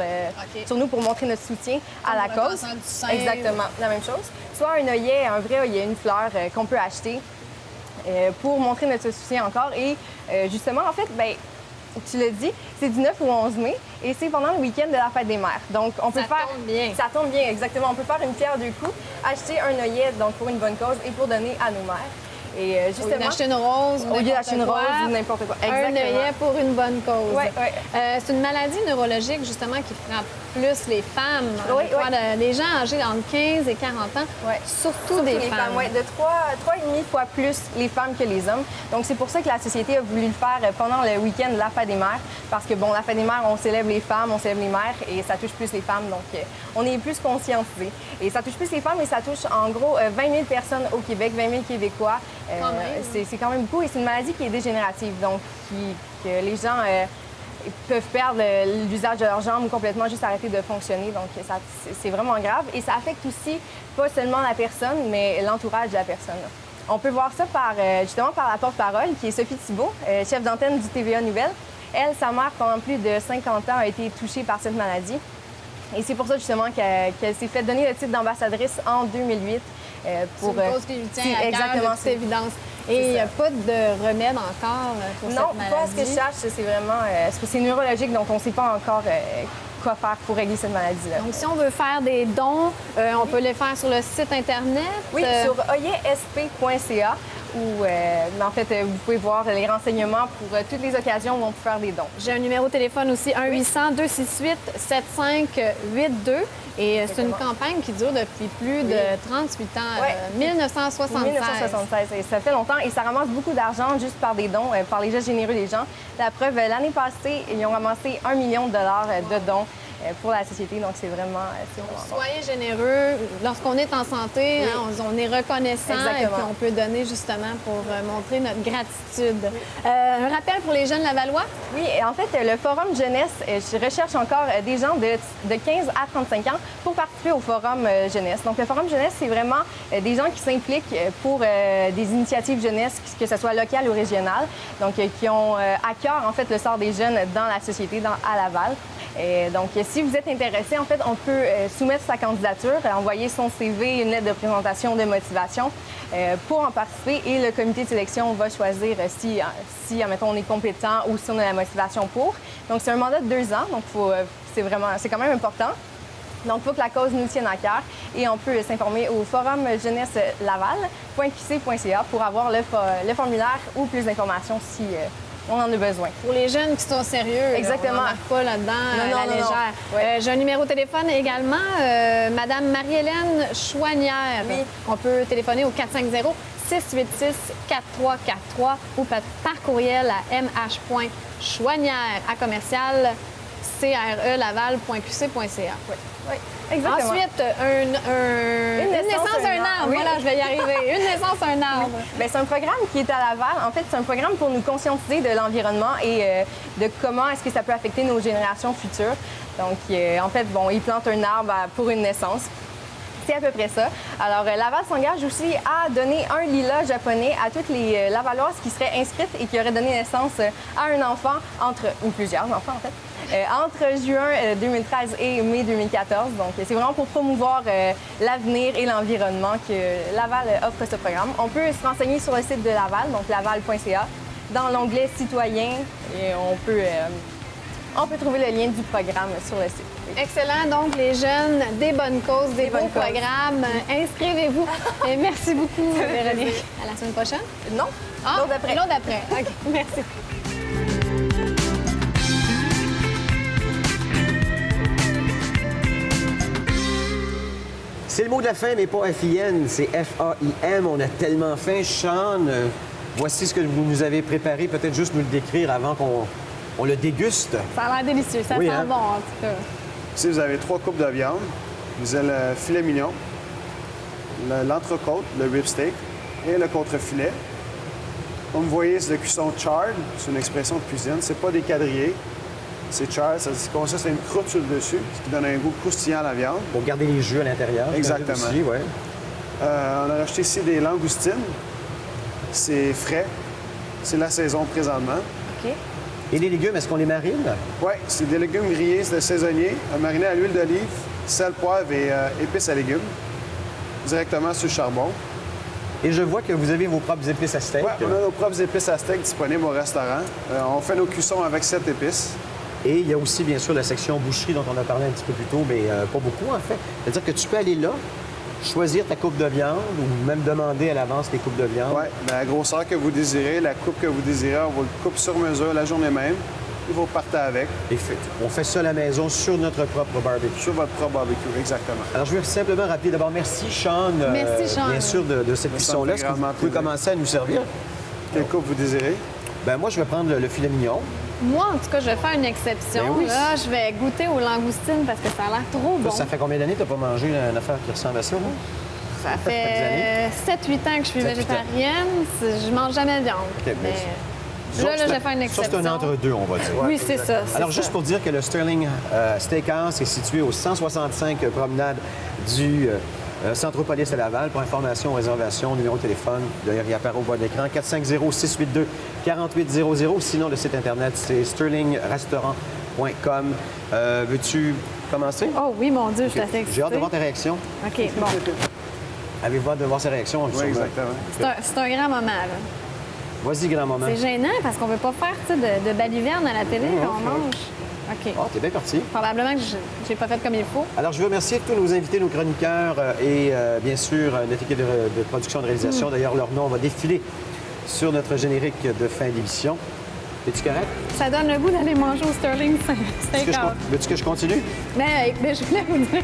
nous pour montrer notre soutien à la cause. Exactement, la même chose. Soit un œillet, un vrai œillet, une fleur qu'on peut acheter pour montrer notre soutien encore. Et justement, en fait, ben, tu l'as dit, c'est du 9 au 11 mai et c'est pendant le week-end de la fête des mères. Donc, on peut faire... tombe bien. Ça tombe bien, exactement. On peut faire une pierre deux coups, acheter un œillet donc pour une bonne cause et pour donner à nos mères. Et justement, au lieu d'acheter une rose, au lieu d'acheter une rose ou n'importe quoi. Un œillet pour une bonne cause. Oui, oui. C'est une maladie neurologique, justement, qui frappe plus les femmes. Oui, Les gens âgés entre 15 et 40 ans, surtout des femmes. Oui, de 3,5 fois plus les femmes que les hommes. Donc, c'est pour ça que la Société a voulu le faire pendant le week-end de la Fête des mères. Parce que, bon, la Fête des mères, on célèbre les femmes, on célèbre les mères et ça touche plus les femmes. Donc, on est plus conscientisés. Et ça touche plus les femmes et ça touche, en gros, 20 000 personnes au Québec, 20 000 Québécois. C'est quand même beaucoup et c'est une maladie qui est dégénérative. Donc, que les gens... peuvent perdre l'usage de leurs jambes ou complètement juste arrêter de fonctionner. Donc, c'est vraiment grave. Et ça affecte aussi pas seulement la personne, mais l'entourage de la personne. On peut voir ça justement par la porte-parole, qui est Sophie Thibault, chef d'antenne du TVA Nouvelles. Elle, sa mère, pendant plus de 50 ans, a été touchée par cette maladie. Et c'est pour ça, justement, qu'elle s'est fait donner le titre d'ambassadrice en 2008. C'est une cause qui lui tient à cœur, de toute évidence. Et il n'y a pas de remède encore pour cette maladie? Non, pas à ce que je sache. C'est vraiment... c'est neurologique, donc on ne sait pas encore quoi faire pour régler cette maladie-là. Donc, si on veut faire des dons, on peut les faire sur le site Internet? Oui, sur oyeSP.ca. Où, en fait, vous pouvez voir les renseignements pour toutes les occasions où on peut faire des dons. J'ai un numéro de téléphone aussi, 1-800-268-7582. Et c'est une campagne qui dure depuis plus de 38 ans, 1976. 1976, et ça fait longtemps. Et ça ramasse beaucoup d'argent juste par des dons, par les gestes généreux des gens. La preuve, l'année passée, ils ont ramassé $1 million de dons pour la société. Donc, c'est vraiment Soyez généreux. Lorsqu'on est en santé, on est reconnaissant. Exactement. Et puis on peut donner justement pour montrer notre gratitude. Un rappel pour les jeunes lavallois? Oui, en fait, le Forum Jeunesse, je recherche encore des gens de 15 à 35 ans pour participer au Forum Jeunesse. Donc, le Forum Jeunesse, c'est vraiment des gens qui s'impliquent pour des initiatives jeunesse, que ce soit locales ou régionales, donc qui ont à cœur, en fait, le sort des jeunes dans la société, à Laval. Et donc, si vous êtes intéressé, en fait, on peut soumettre sa candidature, envoyer son CV, une lettre de présentation de motivation pour en participer et le comité de sélection va choisir si admettons, on est compétent ou si on a la motivation pour. Donc, c'est un mandat de 2 ans, donc c'est quand même important. Donc, il faut que la cause nous tienne à cœur et on peut s'informer au forum jeunesse laval.qc.ca pour avoir le formulaire ou plus d'informations si on en a besoin. Pour les jeunes qui sont sérieux, Exactement. on n'embarque pas là-dedans Non, à la non, légère. non. Ouais. J'ai un numéro de téléphone également, Madame Marie-Hélène Chouanière. Oui. On peut téléphoner au 450-686-4343 ou par courriel à mh.chouanière@commercial-crelaval.qc.ca. Oui, exactement. Ensuite, une naissance d'un arbre. Oui. Voilà, je vais y arriver. Une naissance d'un arbre. Bien, c'est un programme qui est à Laval. En fait, c'est un programme pour nous conscientiser de l'environnement et de comment est-ce que ça peut affecter nos générations futures. Donc, en fait, bon, ils plantent un arbre pour une naissance. C'est à peu près ça. Alors, Laval s'engage aussi à donner un lilas japonais à toutes les Lavalloises qui seraient inscrites et qui auraient donné naissance à un enfant ou plusieurs enfants, en fait, entre juin 2013 et mai 2014. Donc, c'est vraiment pour promouvoir l'avenir et l'environnement que Laval offre ce programme. On peut se renseigner sur le site de Laval, donc laval.ca, dans l'onglet citoyen, et on peut trouver le lien du programme sur le site. Excellent. Donc, les jeunes, des bonnes causes, des beaux programmes. Inscrivez-vous. Et merci beaucoup, Véronique. À la semaine prochaine? Non. L'autre d'après. L'autre d'après. OK. Merci. C'est le mot de la fin, mais pas F-I-N, c'est F-A-I-M. On a tellement faim. Sean, voici ce que vous nous avez préparé. Peut-être juste nous le décrire avant qu'on le déguste. Ça a l'air délicieux. Ça Oui, sent hein? bon, en tout cas. Ici, vous avez 3 coupes de viande. Vous avez le filet mignon, l'entrecôte, le rib steak et le contre-filet. Comme vous voyez, c'est de cuisson charred. C'est une expression de cuisine. C'est pas des quadrillés. C'est charred. Ça consiste à une croûte sur le dessus, ce qui donne un goût croustillant à la viande. Pour garder les jus à l'intérieur. Exactement. Aussi, ouais. On a acheté ici des langoustines. C'est frais. C'est la saison présentement. OK. Et les légumes, est-ce qu'on les marine? Oui, c'est des légumes grillés, c'est saisonnier, marinés à l'huile d'olive, sel, poivre et épices à légumes, directement sur le charbon. Et je vois que vous avez vos propres épices à steak. Oui, on a nos propres épices à steak disponibles au restaurant. On fait nos cuissons avec 7 épices. Et il y a aussi, bien sûr, la section boucherie dont on a parlé un petit peu plus tôt, mais pas beaucoup, en fait. C'est-à-dire que tu peux aller là, choisir ta coupe de viande ou même demander à l'avance les coupes de viande. Oui, la grosseur que vous désirez, la coupe que vous désirez, on vous le coupe sur mesure la journée même. Et vous partez avec. Et on fait ça à la maison sur notre propre barbecue. Sur votre propre barbecue, exactement. Alors, je veux simplement rappeler d'abord, merci, Sean. Merci, Sean. Bien sûr, de cette cuisson-là. Est-ce que vous pouvez commencer à nous servir? Quelle coupe vous désirez? Ben moi, je vais prendre le filet mignon. Moi, en tout cas, je vais faire une exception. Ben oui. Là, je vais goûter aux langoustines parce que ça a l'air trop bon. Ça fait combien d'années que tu n'as pas mangé une affaire qui ressemble à ça, là? Ça fait 7-8 ans que je suis 7-8 ans. végétarienne. Je mange jamais de viande. OK, mais Là, je vais faire une exception. Ça, c'est un entre-deux, on va dire. Oui, c'est ça. Alors, juste pour dire que le Sterling Steakhouse est situé au 165 promenade du Centropolis à Laval. Pour information, réservation, numéro de téléphone, d'ailleurs, il apparaît au bas de l'écran, 450-682-4800. Sinon, le site Internet, c'est sterlingrestaurant.com. Veux-tu commencer? Oh oui, mon Dieu, je suis assez excitée. J'ai hâte de voir ta réaction. OK, bon. Avez-vous hâte de voir ses réactions? Oui, exactement. C'est un grand moment, là. Vas-y, grand-maman. C'est gênant parce qu'on ne veut pas faire de baliverne à la télé quand on mange. OK. Oh, t'es bien parti. Probablement que je n'ai pas fait comme il faut. Alors, je veux remercier tous nos invités, nos chroniqueurs et bien sûr notre équipe de production et de réalisation. D'ailleurs, leur nom va défiler sur notre générique de fin d'émission. Es-tu correct? Ça donne le goût d'aller manger au Sterling Steakhouse. Veux-tu que je continue? Mais je voulais vous dire.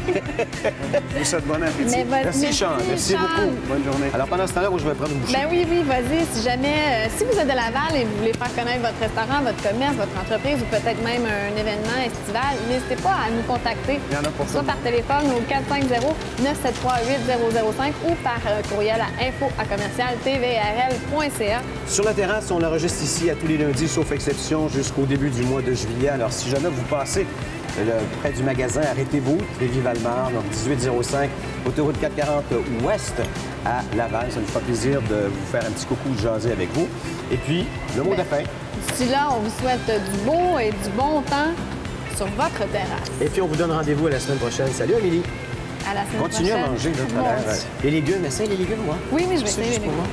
Je vous souhaite bon appétit. Mais Merci, Sean. Merci Sean. beaucoup. Bonne journée. Alors, pendant ce temps-là, moi, je vais prendre une bouchée. Ben oui, vas-y. Si jamais, si vous êtes de Laval et vous voulez faire connaître votre restaurant, votre commerce, votre entreprise ou peut-être même un événement estival, n'hésitez pas à nous contacter. Il y en a pour soit tout le par téléphone au 450-973-8005 ou par courriel à info@commercial-tvrl.ca. Sur la terrasse, on enregistre ici à tous les lundis, sauf exception, jusqu'au début du mois de juillet. Alors, si jamais vous passez près du magasin, arrêtez-vous, Lévis-Valmar, donc 1805, autoroute 440 ouest à Laval. Ça nous fera plaisir de vous faire un petit coucou, de jaser avec vous. Et puis, le mot de fin. D'ici là, on vous souhaite du beau et du bon temps sur votre terrasse. Et puis, on vous donne rendez-vous à la semaine prochaine. Salut, Amélie. À la semaine Continuez prochaine. à manger, là, tout à Mon l'heure. Dieu. Les légumes, essaye les légumes, moi. Oui, je vais C'est essayer juste les pour légumes. moi.